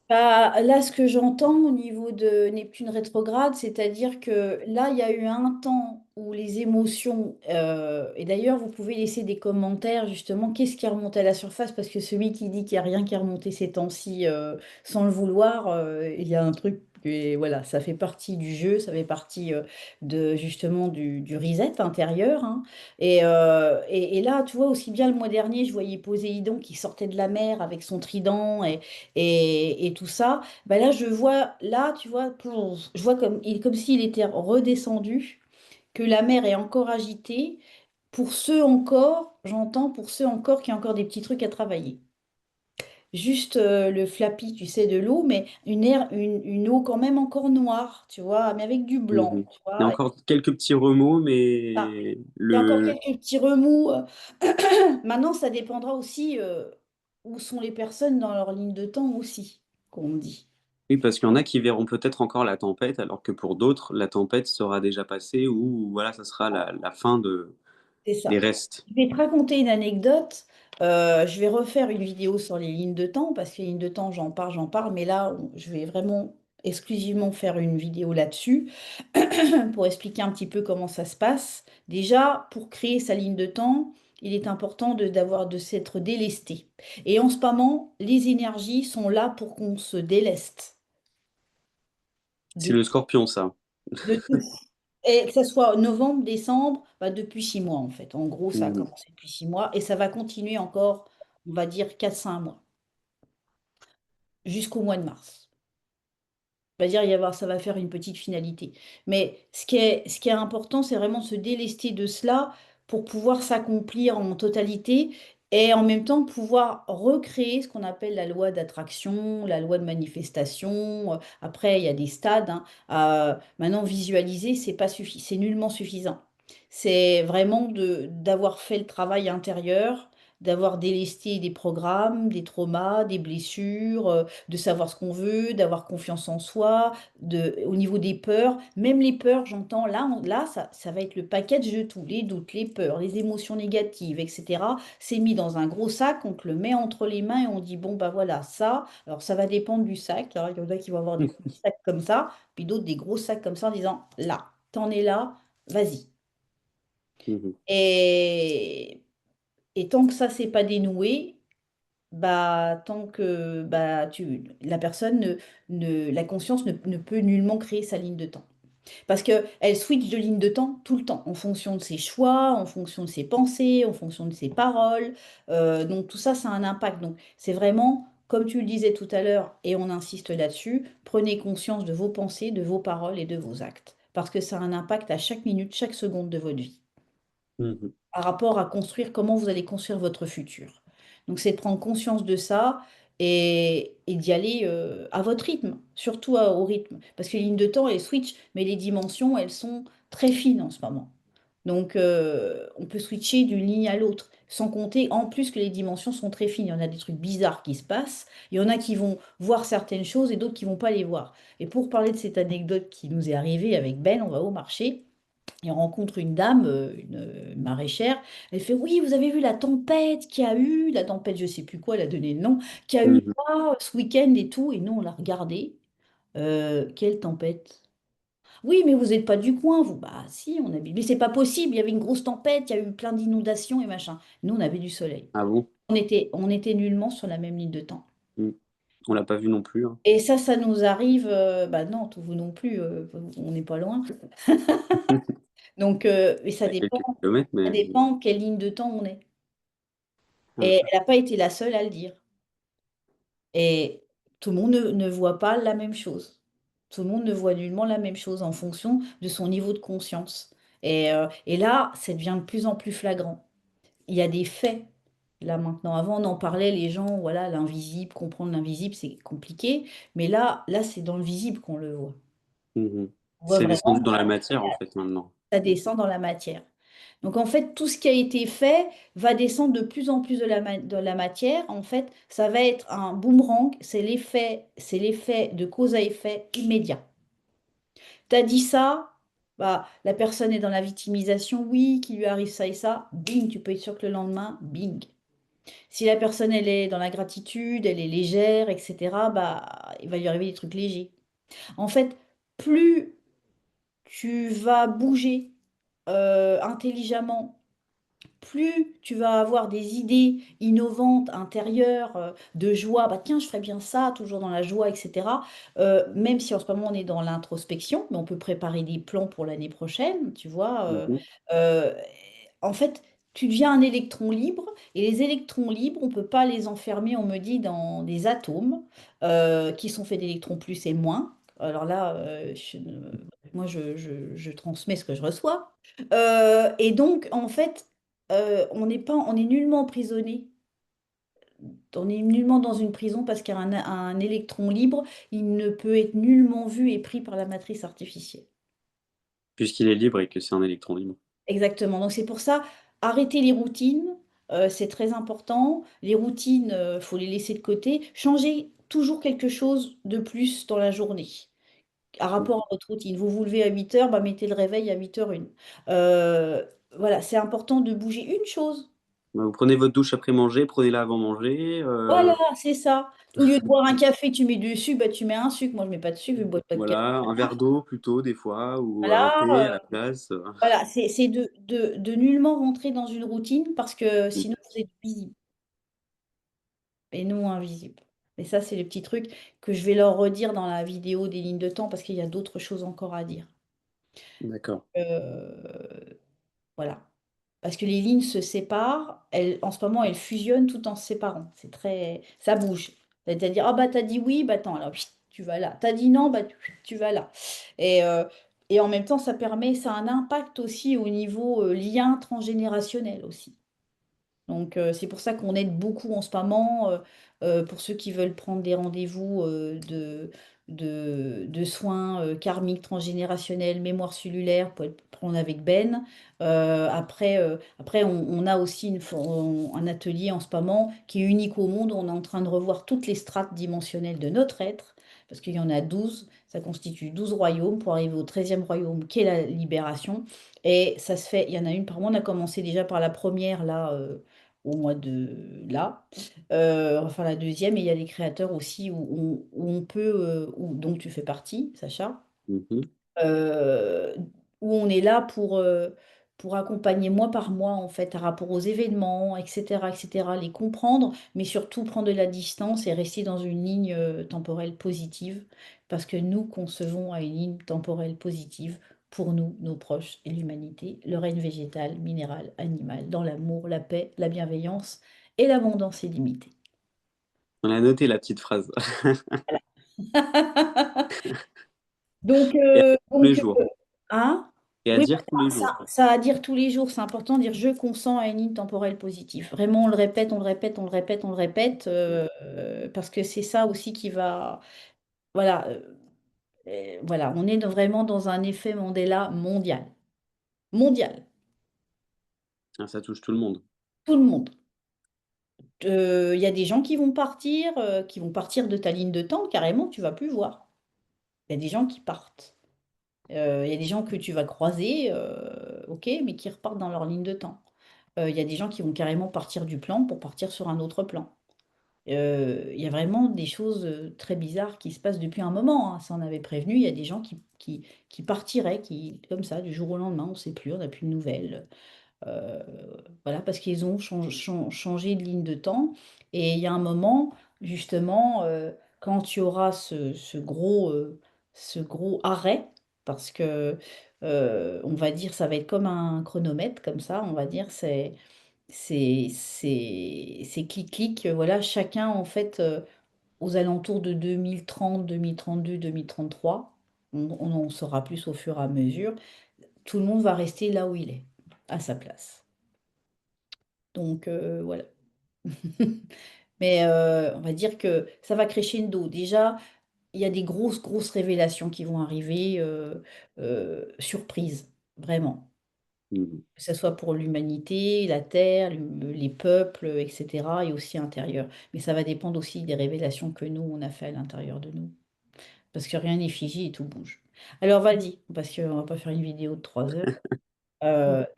Bah, là, ce que j'entends au niveau de Neptune rétrograde, c'est-à-dire que là, il y a eu un temps où les émotions, et d'ailleurs, vous pouvez laisser des commentaires justement, qu'est-ce qui est remonté à la surface, parce que celui qui dit qu'il n'y a rien qui est remonté ces temps-ci sans le vouloir, il y a un truc, et voilà, ça fait partie du jeu, ça fait partie de justement du reset intérieur, hein. Et là, tu vois, aussi bien le mois dernier, je voyais Poséidon qui sortait de la mer avec son trident et tout ça, bah là je vois, là tu vois, plonge. Je vois comme s'il était redescendu, que la mer est encore agitée, pour ceux encore, j'entends, pour ceux encore qui ont encore des petits trucs à travailler. Juste le flappy, tu sais, de l'eau, mais une eau quand même encore noire, tu vois, mais avec du blanc, Mhm. tu Il y a vois. encore quelques petits remous, Ah, mais il y a encore le... quelques petits remous. Maintenant, ça dépendra aussi où sont les personnes dans leur ligne de temps aussi, qu'on me dit. Oui, parce qu'il y en a qui verront peut-être encore la tempête, alors que pour d'autres, la tempête sera déjà passée ou voilà, ça sera la fin C'est des ça. restes. Je vais te raconter une anecdote. Je vais refaire une vidéo sur les lignes de temps parce que les lignes de temps, j'en parle, mais là, je vais vraiment exclusivement faire une vidéo là-dessus pour expliquer un petit peu comment ça se passe. Déjà, pour créer sa ligne de temps, il est important de s'être délesté. Et en ce moment, les énergies sont là pour qu'on se déleste C'est de, le scorpion, ça. de tout. Et que ce soit novembre, décembre, bah depuis 6 mois en fait. En gros, ça a Mhm. commencé depuis 6 mois et ça va continuer encore, on va dire, 4 5 mois, jusqu'au mois de mars. On va dire, ça va faire une petite finalité. Mais ce qui est important, c'est vraiment de se délester de cela pour pouvoir s'accomplir en totalité et en même temps pouvoir recréer ce qu'on appelle la loi d'attraction, la loi de manifestation. Après, il y a des stades, hein. Maintenant, visualiser, c'est nullement suffisant. C'est vraiment d'avoir fait le travail intérieur, d'avoir délesté des programmes, des traumas, des blessures, de savoir ce qu'on veut, d'avoir confiance en soi, au niveau des peurs, même les peurs, j'entends, là ça va être le package de tout, les doutes, les peurs, les émotions négatives, etc. C'est mis dans un gros sac, on te le met entre les mains et on dit, bon, bah voilà, ça, alors ça va dépendre du sac, hein. Il y en a qui vont avoir des petits sacs comme ça, puis d'autres des gros sacs comme ça en disant, là, t'en es là, vas-y. Mhm. Et, et tant que ça, c'est pas dénoué, bah, tant que bah, la personne la conscience ne peut nullement créer sa ligne de temps. Parce qu'elle switch de ligne de temps tout le temps, en fonction de ses choix, en fonction de ses pensées, en fonction de ses paroles. Donc tout ça, ça a un impact. Donc c'est vraiment, comme tu le disais tout à l'heure, et on insiste là-dessus, prenez conscience de vos pensées, de vos paroles et de vos actes. Parce que ça a un impact à chaque minute, chaque seconde de votre vie Mhm. par rapport à construire comment vous allez construire votre futur. Donc, c'est de prendre conscience de ça et d'y aller à votre rythme, surtout au rythme. Parce que les lignes de temps, elles switchent, mais les dimensions, elles sont très fines en ce moment. Donc, on peut switcher d'une ligne à l'autre, sans compter en plus que les dimensions sont très fines. Il y en a des trucs bizarres qui se passent. Il y en a qui vont voir certaines choses et d'autres qui vont pas les voir. Et pour parler de cette anecdote qui nous est arrivée avec Ben, on va au marché. Il rencontre une dame, une maraîchère. Elle fait, oui, vous avez vu la tempête qu'il y a eu, la tempête, je sais plus quoi, elle a donné le nom, qu'il y a eu Mhm. là, ce week-end et tout. Et nous, on l'a regardé. Quelle tempête? Oui, mais vous n'êtes pas du coin, vous. Bah si, on habite. Mais c'est pas possible, il y avait une grosse tempête, il y a eu plein d'inondations et machin. Nous, on avait du soleil. Ah bon? On était nullement sur la même ligne de temps. Mhm. On l'a pas vu non plus, hein. Et ça nous arrive, bah non, vous non plus, on n'est pas loin. Donc, et ça À dépend, quelques kilomètres, ça mais... dépend quelle ligne de temps on est. Ah. Et elle n'a pas été la seule à le dire. Et tout le monde ne voit pas la même chose. Tout le monde ne voit nullement la même chose en fonction de son niveau de conscience. Et là, ça devient de plus en plus flagrant. Il y a des faits, là maintenant. Avant, on en parlait, les gens, voilà, l'invisible, comprendre l'invisible, c'est compliqué. Mais là, c'est dans le visible qu'on le voit. Mhm. On voit C'est descendu vraiment dans la matière, en fait, maintenant. ça descend dans la matière. Donc en fait, tout ce qui a été fait va descendre de plus en plus de la matière. En fait, ça va être un boomerang, c'est l'effet de cause à effet immédiat. T'as dit ça, bah, la personne est dans la victimisation, oui, qu'il lui arrive ça et ça, bing, tu peux être sûr que le lendemain, bing. Si la personne, elle est dans la gratitude, elle est légère, et cetera, bah, il va lui arriver des trucs légers. En fait, plus tu vas bouger, intelligemment, plus tu vas avoir des idées innovantes intérieures, de joie, bah, tiens, je ferais bien ça, toujours dans la joie, et cetera. Même si en ce moment on est dans l'introspection, mais on peut préparer des plans pour l'année prochaine, tu vois? Mmh. Heu, en fait, tu deviens un électron libre et les électrons libres, on peut pas les enfermer, on me dit, dans des atomes, qui sont faits d'électrons plus et moins. Alors là, je ne moi je transmets ce que je reçois, et donc en fait, on est nullement emprisonné. On est nullement dans une prison parce qu'un électron libre, il ne peut être nullement vu et pris par la matrice artificielle. Puisqu'il est libre et que c'est un électron libre. Exactement, donc c'est pour ça, arrêter les routines, c'est très important. Les routines, faut les laisser de côté. Changez toujours quelque chose de plus dans la journée, à rapport Mmh. à votre routine. Vous vous levez à 8 heures, bah, mettez le réveil à 8h01. Voilà, c'est important de bouger une chose. Bah, vous prenez votre douche après manger, prenez-la avant manger, Voilà, c'est ça. Au lieu de boire un café, tu mets du sucre, bah, tu mets un sucre. Moi, je mets pas de sucre, je bois pas de café. voilà, un verre d'eau plutôt des fois ou un Voilà, thé à la place. voilà, c'est de nullement rentrer dans une routine parce que Mmh. sinon vous êtes visible et nous invisibles. Et ça, c'est les petits trucs que je vais leur redire dans la vidéo des lignes de temps parce qu'il y a d'autres choses encore à dire. D'accord. Voilà. Parce que les lignes se séparent, elles en ce moment, elles fusionnent tout en se séparant. C'est très ça bouge. C'est-à-dire: «Ah bah, tu as dit oui, bah, attends alors, tu vas là. Tu as dit non, bah, tu vas là» et heu et en même temps, ça a un impact aussi au niveau, lien transgénérationnel aussi. Donc c'est pour ça qu'on aide beaucoup en ce moment, pour ceux qui veulent prendre des rendez-vous, de soins, karmiques, transgénérationnels, mémoire cellulaire, pour être prendre avec Ben. Après on a aussi un atelier en ce moment qui est unique au monde, où on est en train de revoir toutes les strates dimensionnelles de notre être, parce qu'il y en a 12. Ça constitue 12 royaumes pour arriver au 13e royaume qui est la libération et ça se fait il y en a une par mois. On a commencé déjà par la première là, au mois de là, on va faire la deuxième et il y a les créateurs aussi où on peut, où dont tu fais partie, Sacha, Mmh mh. heu, où on est là pour accompagner mois par mois, en fait, par rapport aux événements et cetera, les comprendre, mais surtout prendre de la distance et rester dans une ligne, temporelle positive. Parce que nous concevons à une ligne temporelle positive pour nous, nos proches et l'humanité, le règne végétal, minéral, animal, dans l'amour, la paix, la bienveillance et l'abondance illimitée. On a noté la petite phrase Donc et à heu tous les donc jours hein? et à Oui, dire tous bah, les ça jours. ça ça à dire tous les jours, c'est important de dire: «Je consens à une ligne temporelle positive». Vraiment, on le répète, on le répète, on le répète, on le répète, parce que c'est ça aussi qui va voilà, voilà, on est vraiment dans un effet Mandela mondial. Mondial, Ah, ça touche tout le monde. tout le monde. Il y a des gens qui vont partir de ta ligne de temps, carrément, tu vas plus voir. Il y a des gens qui partent. Il y a des gens que tu vas croiser, OK, mais qui repartent dans leur ligne de temps. Il y a des gens qui vont carrément partir du plan pour partir sur un autre plan. Il y a vraiment des choses, très bizarres qui se passent depuis un moment, hein. Ça, on avait prévenu, il y a des gens qui partiraient, qui comme ça, du jour au lendemain, on ne sait plus, on n'a plus de nouvelles. Heu, voilà, parce qu'ils ont changé de ligne de temps et il y a un moment, justement, quand tu auras ce gros arrêt, parce que, on va dire, ça va être comme un chronomètre comme ça, on va dire, c'est clic clic, voilà, chacun en fait, aux alentours de 2030, 2032, 2033, on en saura plus au fur et à mesure, tout le monde va rester là où il est, à sa place. Donc voilà. Mais on va dire que ça va crescendo. Déjà, il y a des grosses, grosses révélations qui vont arriver, surprises, vraiment. Mmh mh. Que ça soit pour l'humanité, la terre, les peuples, et cetera et aussi intérieur. Mais ça va dépendre aussi des révélations que nous, on a fait à l'intérieur de nous. Parce que rien n'est figé et tout bouge. Alors vas-y, parce qu'on va pas faire une vidéo de 3 heures.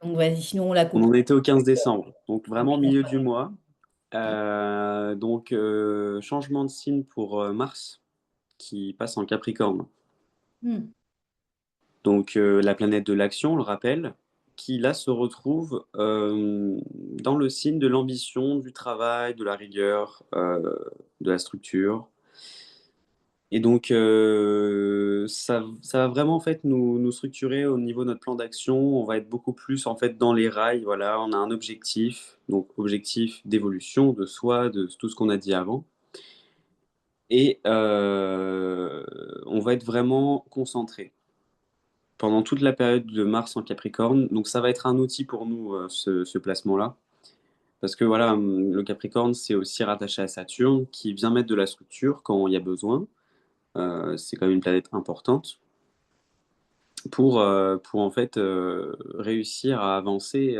Donc vas-y, sinon on la On coupe. en était au 15 décembre, donc vraiment Oui, milieu du mois. Changement de signe pour Mars qui passe en Capricorne. mmh. Donc la planète de l'action, on le rappelle, qui là se retrouve dans le signe de l'ambition, du travail, de la rigueur, de la structure. Et donc ça va vraiment en fait nous structurer au niveau de notre plan d'action. On va être beaucoup plus en fait dans les rails. Voilà, on a un objectif, donc objectif d'évolution de soi, de tout ce qu'on a dit avant. Et on va être vraiment concentré pendant toute la période de Mars en Capricorne. Donc ça va être un outil pour nous, ce placement-là. Parce que voilà, le Capricorne, c'est aussi rattaché à Saturne, qui vient mettre de la structure quand il y a besoin. C'est quand même une planète importante pour en fait réussir à avancer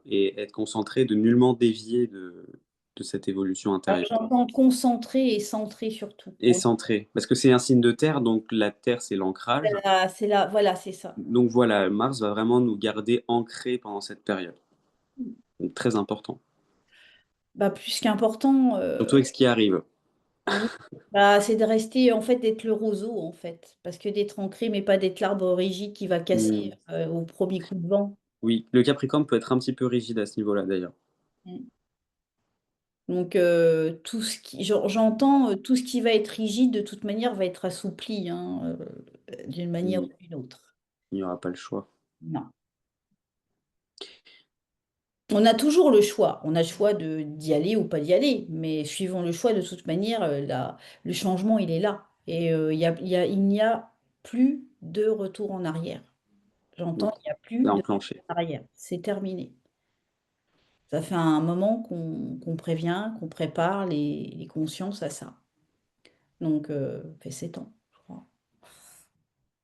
et être concentré, de nullement dévier de cette évolution Alors, intérieure. j'entends concentré et centré surtout. Et centré, parce que c'est un signe de terre, donc la terre, c'est l'ancrage. C'est là, voilà, c'est ça. Donc voilà, Mars va vraiment nous garder ancrés pendant cette période. Donc très important. Bah, plus qu'important, Surtout avec ce qui arrive. oui, bah, c'est de rester, en fait, d'être le roseau, en fait. Parce que d'être ancré, mais pas d'être l'arbre rigide qui va casser Hmm. au premier coup de vent. Oui, le Capricorne peut être un petit peu rigide à ce niveau-là d'ailleurs. Mm. Donc, tout ce qui, j'entends, tout ce qui va être rigide, de toute manière, va être assoupli, hein, d'une manière ou Oui, d'une autre. il n'y aura pas le choix. Non. On a toujours le choix. On a le choix de d'y aller ou pas d'y aller. Mais suivant le choix, de toute manière, le changement, il est là. Et il n'y a plus de retour en arrière. J'entends, Donc, il n'y a c'est plus de retour enclenché. en arrière. C'est terminé. Ça fait un moment qu'on prévient, qu'on prépare les consciences à ça. Donc, fait 7 ans, je crois.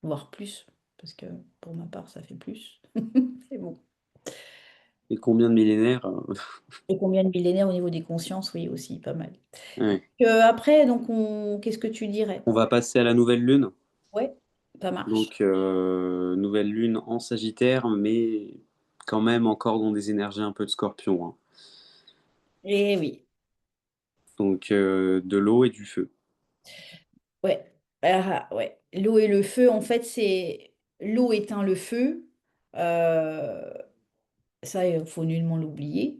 Voire plus. Parce que pour ma part, ça fait plus. C'est bon. Et combien de millénaires Et combien de millénaires au niveau des consciences? Oui, aussi, pas mal. ouais. Après, donc, qu'est-ce que tu dirais? On va passer à la nouvelle lune. Ouais, ça marche. Donc, nouvelle lune en Sagittaire, mais quand même encore dans des énergies un peu de Scorpion, hein. Eh oui, Donc, de l'eau et du feu. ouais. Ah, ouais. L'eau et le feu, en fait, c'est l'eau éteint le feu. Euh, Ça, il faut nullement l'oublier.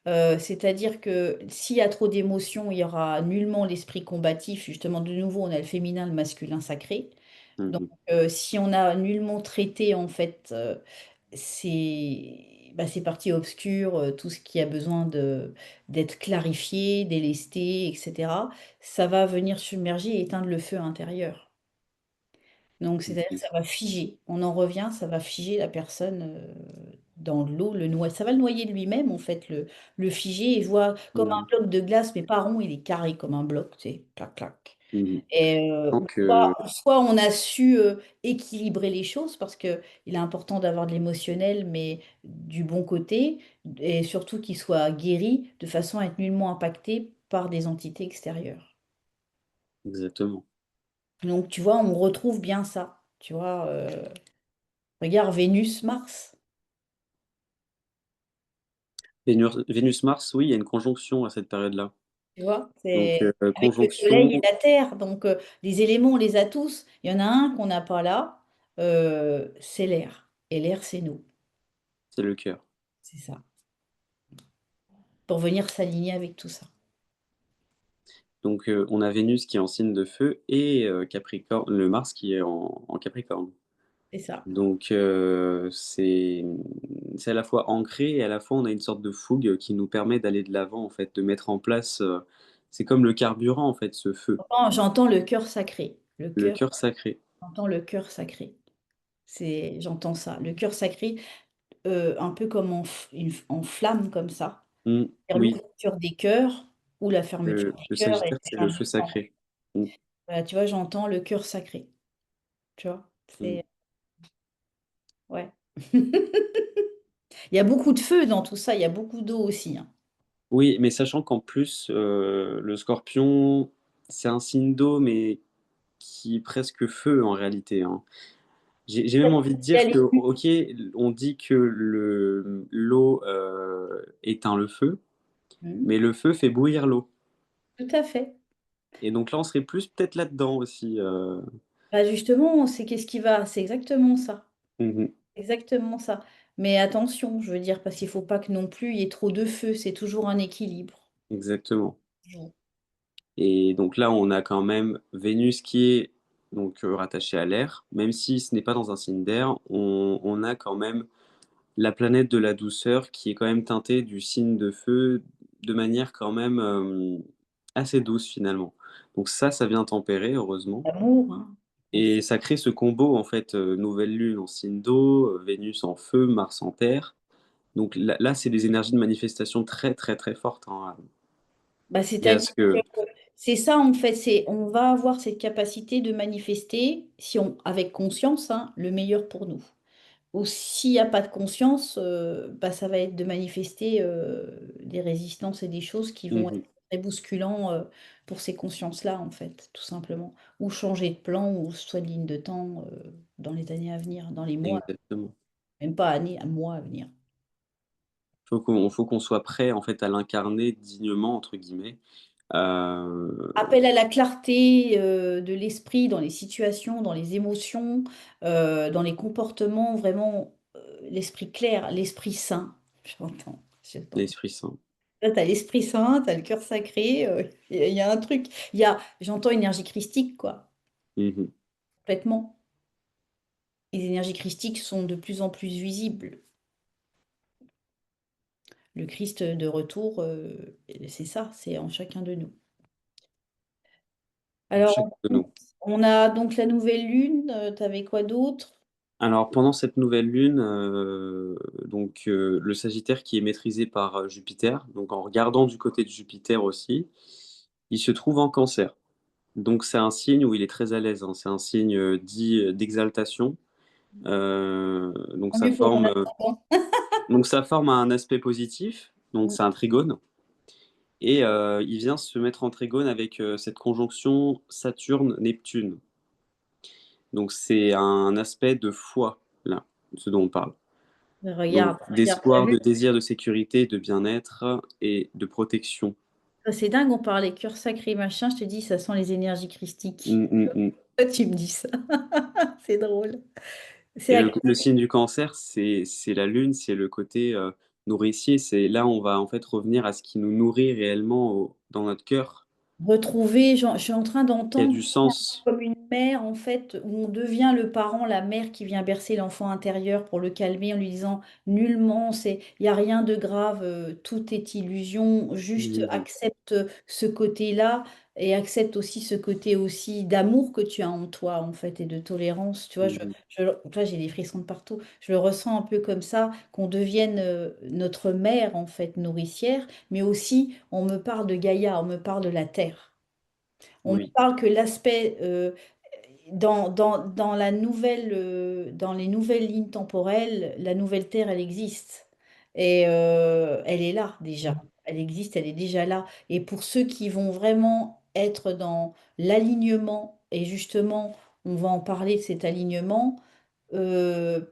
C'est-à-dire que s'il y a trop d'émotions, il y aura nullement l'esprit combatif. Justement, de nouveau, on a le féminin, le masculin sacré. Donc, Mhm. si on a nullement traité, en fait, ces parties obscures, tout ce qui a besoin d'être clarifié, délesté, etc., ça va venir submerger et éteindre le feu intérieur. Donc, c'est-à-dire que Mhm. ça va figer. On en revient, ça va figer la personne dans l'eau, ça va le noyer de lui-même, en fait, le figer. Et je vois comme un Mhm. bloc de glace, mais pas rond, il est carré comme un bloc, tu sais, clac, clac. Mhm. Et Tant que soit on a su équilibrer les choses, parce que il est important d'avoir de l'émotionnel, mais du bon côté, et surtout qu'il soit guéri de façon à être nullement impacté par des entités extérieures. exactement. Donc, tu vois, on retrouve bien ça. Tu vois, regarde Vénus, Mars. Vénus-Mars, oui, il y a une conjonction à cette période-là. Tu vois, Donc, c'est avec le Soleil et conjonction, la Terre. Donc, les éléments, on les a tous. Il y en a un qu'on n'a pas là, c'est l'air. Et l'air, c'est nous. c'est le cœur. C'est ça. Pour venir s'aligner avec tout ça. Donc, on a Vénus qui est en signe de feu et Capricorne, le Mars qui est en Capricorne. C'est ça. Donc, c'est à la fois ancré et à la fois on a une sorte de fougue qui nous permet d'aller de l'avant, en fait, de mettre en place. C'est comme le carburant, en fait, ce feu, J'entends le cœur sacré. Le le cœur, cœur sacré. j'entends le cœur sacré. J'entends ça. Le cœur sacré, un peu comme en flamme, comme ça. Mm, C'est oui, l'ouverture des cœurs ou la fermeture des le cœurs et Sagittaire, le c'est le feu changement. sacré. Mm, Voilà, tu vois, j'entends le cœur sacré. Tu vois, mm. ouais. Il y a beaucoup de feu dans tout ça, il y a beaucoup d'eau aussi, hein. Oui, mais sachant qu'en plus, le Scorpion, c'est un signe d'eau, mais qui est presque feu en réalité, hein. J'ai même envie de Il y a dire que, les OK, on dit que le l'eau, éteint le feu, mmh, mais le feu fait bouillir l'eau tout à fait. et donc là, on serait plus peut-être là-dedans aussi, Bah, justement, c'est qu'est-ce qui va c'est exactement ça, mmh mh, exactement ça. Mais attention, je veux dire, parce qu'il faut pas que non plus il y ait trop de feu, c'est toujours un équilibre. exactement Toujours. et donc là, on a quand même Vénus qui est donc, rattachée à l'air, même si ce n'est pas dans un signe d'air, on a quand même la planète de la douceur qui est quand même teintée du signe de feu de manière quand même, assez douce finalement. Donc ça vient tempérer heureusement L'amour, hein, et aussi. ça crée ce combo en fait, nouvelle lune en signe d'eau, Vénus en feu, Mars en terre. Donc là, c'est des énergies de manifestation très, très, très fortes, hein. Bah, Il y a c'est-à-dire ce que que c'est ça en fait, c'est on va avoir cette capacité de manifester, si on avec conscience, hein, le meilleur pour nous. Ou s'il y a pas de conscience, bah, ça va être de manifester, des résistances et des choses qui vont mmh être mh, très bousculants, pour ces consciences-là, en fait, tout simplement. Ou changer de plan ou soit de ligne de temps, dans les années à venir, dans les mois, exactement. même pas années, à mois à venir. Faut qu'on soit prêt en fait à l'incarner «dignement» entre guillemets. Appel à la clarté, de l'esprit dans les situations, dans les émotions, dans les comportements, vraiment, l'esprit clair, l'esprit saint. J'entends. L'Esprit Saint. Là, tu as l'esprit saint, tu as le cœur sacré, il y a un truc. J'entends énergie christique, quoi, Mmh mh. complètement. Les énergies christiques sont de plus en plus visibles. Le Christ de retour, c'est ça, c'est en chacun de nous. En Alors chacun de nous. on a donc la nouvelle lune, tu avais quoi d'autre? Alors pendant cette nouvelle lune, le Sagittaire qui est maîtrisé par, Jupiter, donc en regardant du côté de Jupiter aussi, il se trouve en Cancer. Donc c'est un signe où il est très à l'aise, hein. C'est un signe, dit, d'exaltation, Tant mieux pour mon ascendant. donc ça forme un aspect positif, donc c'est un trigone et il vient se mettre en trigone avec, cette conjonction Saturne-Neptune. Donc c'est un aspect de foi, là, ce dont on parle. Donc Regarde, tu as d'espoir, vu? de désir de sécurité, de bien-être et de protection. Ça, c'est dingue, on parlait cœur sacré, machin, je te dis, ça sent les énergies christiques. Mmh, mmh, mmh Toi, tu me dis ça. C'est drôle. C'est et à le signe du Cancer, c'est la lune, c'est le côté, nourricier. C'est là, on va en fait revenir à ce qui nous nourrit réellement au dans notre cœur, retrouver, je suis en train qui a d'entendre du sens. comme une mère, en fait, où on devient le parent, la mère qui vient bercer l'enfant intérieur pour le calmer en lui disant: «Nullement, il y a rien de grave, tout est illusion, juste Mmh mh. accepte ce côté-là et accepte aussi ce côté aussi d'amour que tu as en toi, en fait et de tolérance». Tu vois? Mmh mh. Tu vois, j'ai des frissons de partout. Je le ressens un peu comme ça, qu'on devienne, notre mère, en fait, nourricière, mais aussi on me parle de Gaïa, on me parle de la terre. On me Oui. parle que l'aspect, dans la nouvelle, dans les nouvelles lignes temporelles, la nouvelle Terre, elle existe et elle est là déjà. Elle existe, elle est déjà là et pour ceux qui vont vraiment être dans l'alignement et justement, on va en parler de cet alignement,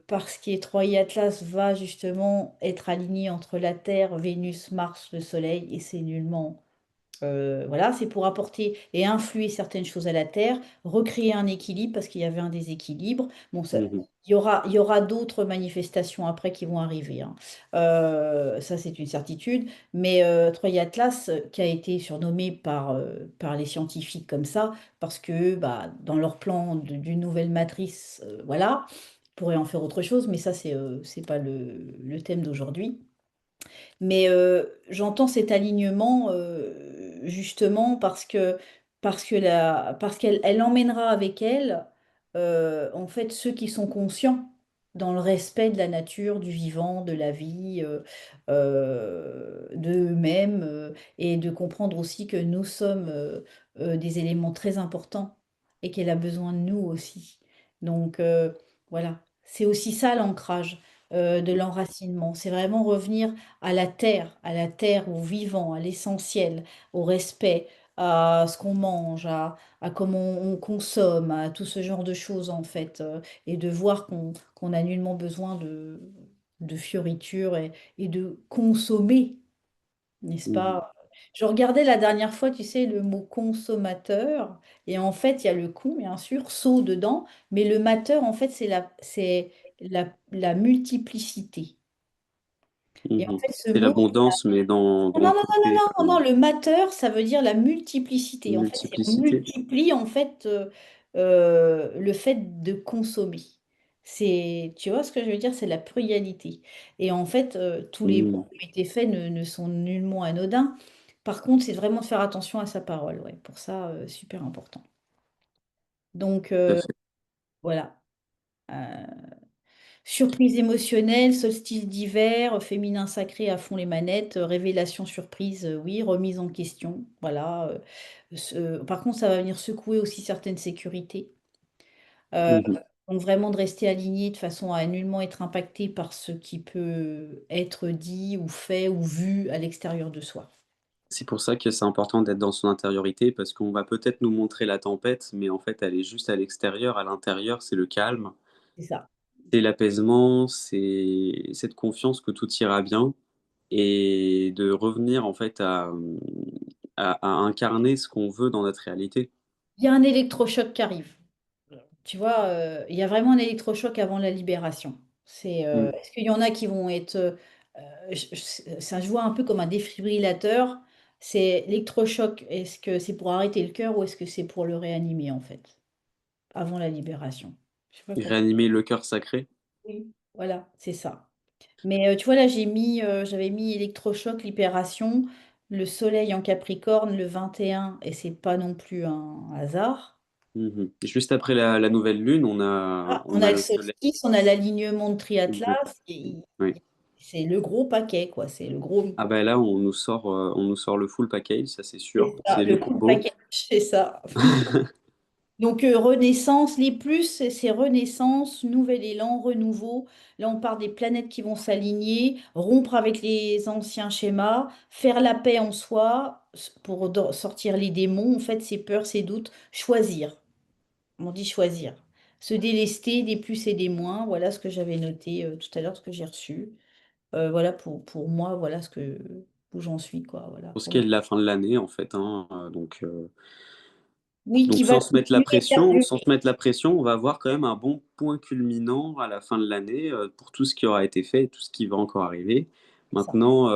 parce qu'Étoile Atlas va justement être aligné entre la Terre, Vénus, Mars, le Soleil et c'est nullement voilà, c'est pour apporter et influer certaines choses à la terre, recréer un équilibre parce qu'il y avait un déséquilibre. Bon ça Mmh mh. il y aura d'autres manifestations après qui vont arriver, hein. Ça c'est une certitude, mais Troy Atlas, qui a été surnommé par les scientifiques comme ça, parce que, bah, dans leur plan d'une nouvelle matrice, voilà, ils pourraient en faire autre chose, mais ça c'est pas le thème d'aujourd'hui. Mais j'entends cet alignement, justement parce qu'elle emmènera avec elle, en fait, ceux qui sont conscients dans le respect de la nature, du vivant, de la vie, d'eux-mêmes, et de comprendre aussi que nous sommes, des éléments très importants et qu'elle a besoin de nous aussi. Donc voilà, c'est aussi ça l'ancrage, de l'enracinement. C'est vraiment revenir à la terre, au vivant, à l'essentiel, au respect, à ce qu'on mange, à comment on consomme, à tout ce genre de choses en fait, et de voir qu'on a nullement besoin de fioritures et de consommer, n'est-ce Mmh. pas? Je regardais la dernière fois, tu sais, le mot consommateur, et en fait, il y a le con, bien sûr, saut dedans, mais le mateur, en fait, c'est la multiplicité. Et en Mmh. fait, ce C'est mot, l'abondance, mais non, non, dans non, toutes les, non, non, le mateur, ça veut dire la multiplicité. En fait, c'est on multiplicité. multiplie en fait le fait de consommer. C'est, tu vois ce que je veux dire? C'est la pluralité. Et en fait, tous les mots Mmh. qui ont été faits ne sont nullement anodins. Par contre, c'est vraiment de faire attention à sa parole. Ouais, pour ça, super important. Donc, Tout à fait. voilà. Euh, Surprise émotionnelle, solstice d'hiver, féminin sacré à fond les manettes, révélation surprise, oui, remise en question, voilà. Par contre, ça va venir secouer aussi certaines sécurités. Euh, Mmh. donc vraiment de rester aligné de façon à nullement être impacté par ce qui peut être dit ou fait ou vu à l'extérieur de soi. C'est pour ça que c'est important d'être dans son intériorité parce qu'on va peut-être nous montrer la tempête, mais en fait, elle est juste à l'extérieur. À l'intérieur, c'est le calme, C'est ça. c'est l'apaisement, c'est cette confiance que tout ira bien et de revenir en fait à incarner ce qu'on veut dans notre réalité. Il y a un électrochoc qui arrive. Tu vois, il y a vraiment un électrochoc avant la libération. Mmh. Est-ce qu'il y en a qui vont être, ça je vois un peu comme un défibrillateur. C'est électrochoc, est-ce que c'est pour arrêter le cœur ou est-ce que c'est pour le réanimer, en fait, avant la libération? Je sais pas comment Réanimer le cœur sacré. oui, voilà, c'est ça. Mais, tu vois, là, j'avais mis électrochoc, libération, le soleil en Capricorne le 21 et c'est pas non plus un hasard. Mmh. Juste après la nouvelle lune, Ah, on on a a le le soleil. solstice, on a l'alignement de Exact. Triatlas et Oui. c'est le gros paquet, quoi, c'est le gros Ah bah, là, on nous sort le full package, ça c'est sûr, c'est ça, c'est le le full combo. package, c'est ça. Donc, renaissance, les plus, c'est renaissance, nouvel élan, renouveau. Là, on part des planètes qui vont s'aligner, rompre avec les anciens schémas, faire la paix en soi pour sortir les démons, en fait, ses peurs, ses doutes, choisir. On dit choisir. Se délester des plus et des moins, voilà ce que j'avais noté tout à l'heure, ce que j'ai reçu. Voilà pour moi, voilà où j'en suis, quoi, voilà, Pour ce pour qui le est de la fin de l'année, en fait, hein, oui, qui donc va sans se mettre la continuer et pression perdurer, sans se mettre la pression, on va avoir quand même un bon point culminant à la fin de l'année, pour tout ce qui aura été fait et tout ce qui va encore arriver. c'est ça. Maintenant,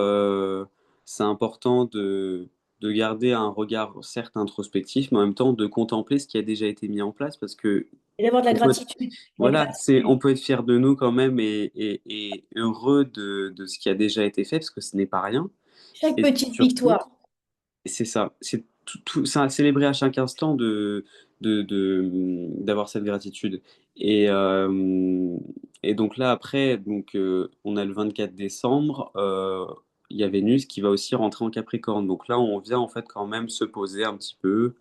c'est important de garder un regard certes introspectif, mais en même temps de contempler ce qui a déjà été mis en place parce que Et d'avoir de la on peut gratitude, la voilà, c'est gratitude, on peut être fier de nous quand même et heureux de ce qui a déjà été fait parce que ce n'est pas rien chaque et petite surtout victoire. c'est ça, c'est c'est à célébrer à chaque instant d'avoir cette gratitude et donc là après on a le 24 décembre, il y a Vénus qui va aussi rentrer en Capricorne. Donc là, on vient en fait quand même se poser un petit peu,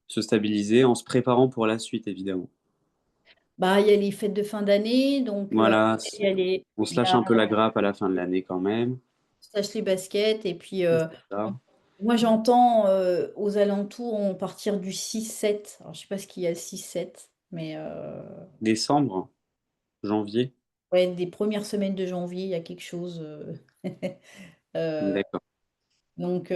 se stabiliser en se préparant pour la suite évidemment. Bah, il y a les fêtes de fin d'année, donc Voilà, après on se il y lâche a un peu la grappe à la fin de l'année quand même. on se lâche les baskets et puis, C'est ça. moi j'entends, aux alentours, on partir du 6-7. Alors je sais pas ce qu'il y a le 6-7, mais, Décembre, janvier, ouais, des premières semaines de janvier, il y a quelque chose, heu, d'accord. donc,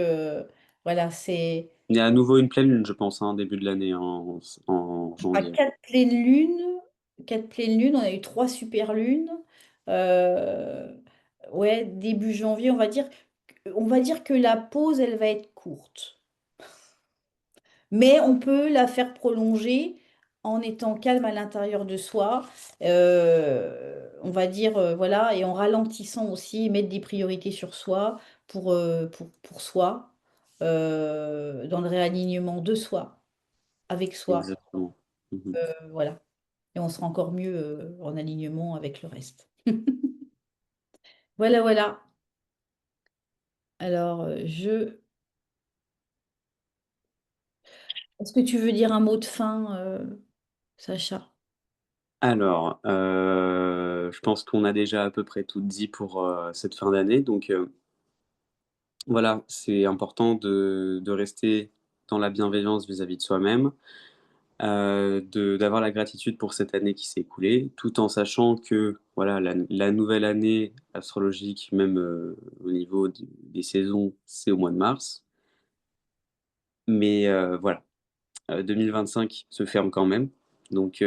voilà, c'est Il y a à nouveau une pleine lune, je pense, hein, début de l'année en à janvier. 4 pleines lunes, 4 pleines lunes, on a eu 3 super lunes. Heu, ouais, début janvier, on va dire que la pause, elle va être courte. Mais on peut la faire prolonger en étant calme à l'intérieur de soi, on va dire, voilà et en ralentissant aussi, mettre des priorités sur soi pour soi, dans le réalignement de soi, avec soi, Exactement. Mmh. voilà et on sera encore mieux, en alignement avec le reste. Voilà, voilà. Alors, est-ce que tu veux dire un mot de fin, Sacha? Alors, je pense qu'on a déjà à peu près tout dit pour, cette fin d'année donc voilà, c'est important de rester dans la bienveillance vis-à-vis de soi-même, de d'avoir la gratitude pour cette année qui s'est écoulée, tout en sachant que, voilà, la nouvelle année astrologique, même, au niveau des saisons, c'est au mois de mars. Mais, voilà, 2025 se ferme quand même. Donc,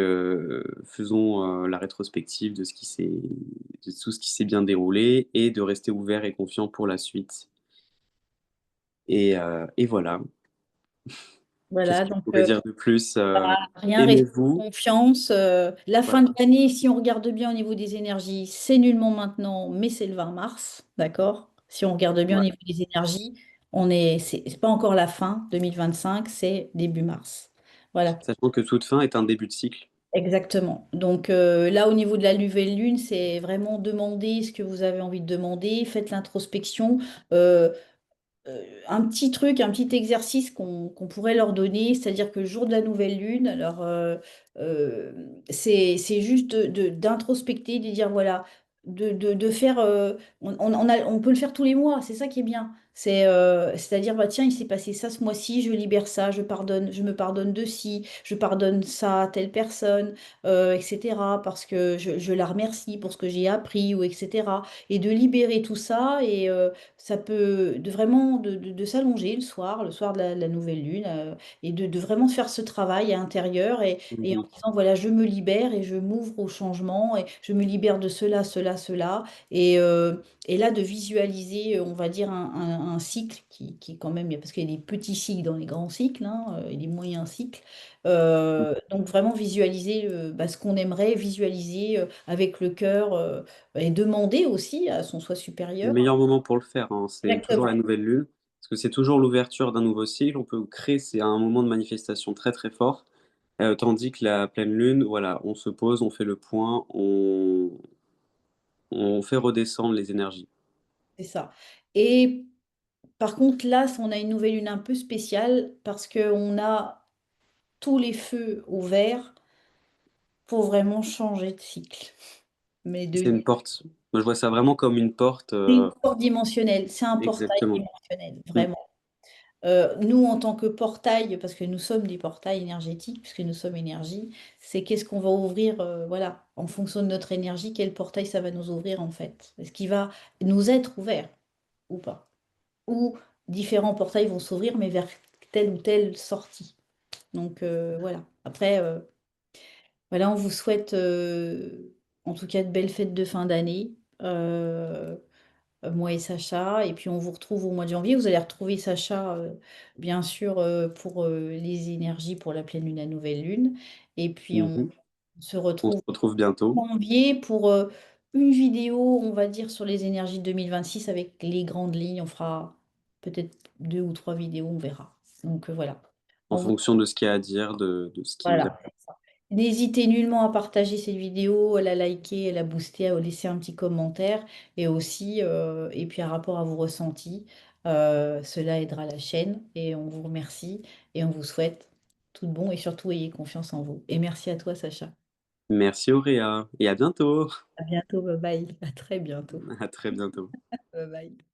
faisons, la rétrospective de tout ce qui s'est bien déroulé et de rester ouvert et confiant pour la suite. Et voilà. Qu'est-ce Voilà, que je donc pourrais dire de plus? rien, rester Aimez-vous, en confiance. La fin voilà, de l'année, si on regarde bien au niveau des énergies, c'est nullement maintenant, mais c'est le 20 mars, d'accord? Si on regarde bien au voilà. niveau des énergies, c'est pas encore la fin 2025, c'est début mars. Voilà. Sachant que toute fin est un début de cycle. Exactement. Donc là, au niveau de la nouvelle lune, c'est vraiment demander ce que vous avez envie de demander, faites l'introspection. Euh, un petit truc, un petit exercice qu'on pourrait leur donner, c'est-à-dire que le jour de la nouvelle lune, alors euh, c'est juste d'introspecter, de dire voilà, de faire, on peut le faire tous les mois, c'est ça qui est bien. C'est-à-dire, bah, tiens, il s'est passé ça ce mois-ci, je libère ça, je pardonne, je me pardonne de ci, je pardonne ça à telle personne, etc. Parce que je la remercie pour ce que j'ai appris, ou etc. Et de libérer tout ça, et ça peut vraiment de s'allonger le soir de la nouvelle lune, et de vraiment faire ce travail à l'intérieur, et en Mmh. disant voilà, je me libère et je m'ouvre au changement, et je me libère de cela, cela, cela. Et là, de visualiser, on va dire, un cycle qui est quand même, parce qu'il y a des petits cycles dans les grands cycles, hein, et des moyens cycles. Donc vraiment visualiser bah, ce qu'on aimerait, visualiser avec le cœur, et demander aussi à son soi Le supérieur. meilleur moment pour le faire, hein, c'est toujours la Exactement, nouvelle lune, parce que c'est toujours l'ouverture d'un nouveau cycle. On peut créer c'est un moment de manifestation très, très fort, tandis que la pleine lune, voilà, on se pose, on fait le point, on fait redescendre les énergies. c'est ça. Et par contre, là, on a une nouvelle lune un peu spéciale parce qu'on a tous les feux au vert pour vraiment changer de cycle. Mais de C'est une porte. Moi, je vois ça vraiment comme une porte, c'est une porte dimensionnelle, c'est un portail exactement. dimensionnel, Mmh. vraiment. Nous, en tant que portail, parce que nous sommes des portails énergétiques, puisque nous sommes énergie, c'est qu'est-ce qu'on va ouvrir, voilà, en fonction de notre énergie, quel portail ça va nous ouvrir en fait. Est-ce qu'il va nous être ouvert ou pas? Ou différents portails vont s'ouvrir, mais vers telle ou telle sortie. Donc voilà. Après, voilà, on vous souhaite en tout cas de belles fêtes de fin d'année. Moi et Sacha, et puis on vous retrouve au mois de janvier. Vous allez retrouver Sacha, bien sûr, pour les énergies pour la pleine lune, la nouvelle lune. Et puis on Mmh. se On se retrouve retrouve bientôt. en janvier pour une vidéo, on va dire, sur les énergies de 2026 avec les grandes lignes. On fera peut-être 2 ou 3 vidéos, on verra. Donc voilà. En On vous- fonction de ce qu'il y a à dire, de ce qui nous a voilà. N'hésitez nullement à partager cette vidéo, à la liker, à la booster, à laisser un petit commentaire, et aussi, et puis à rapport à vos ressentis, cela aidera la chaîne, et on vous remercie et on vous souhaite tout de bon, et surtout ayez confiance en vous. Et merci à toi, Sacha. merci Auréa et à bientôt. À bientôt, bye bye. À très bientôt. À très bientôt. Bye bye.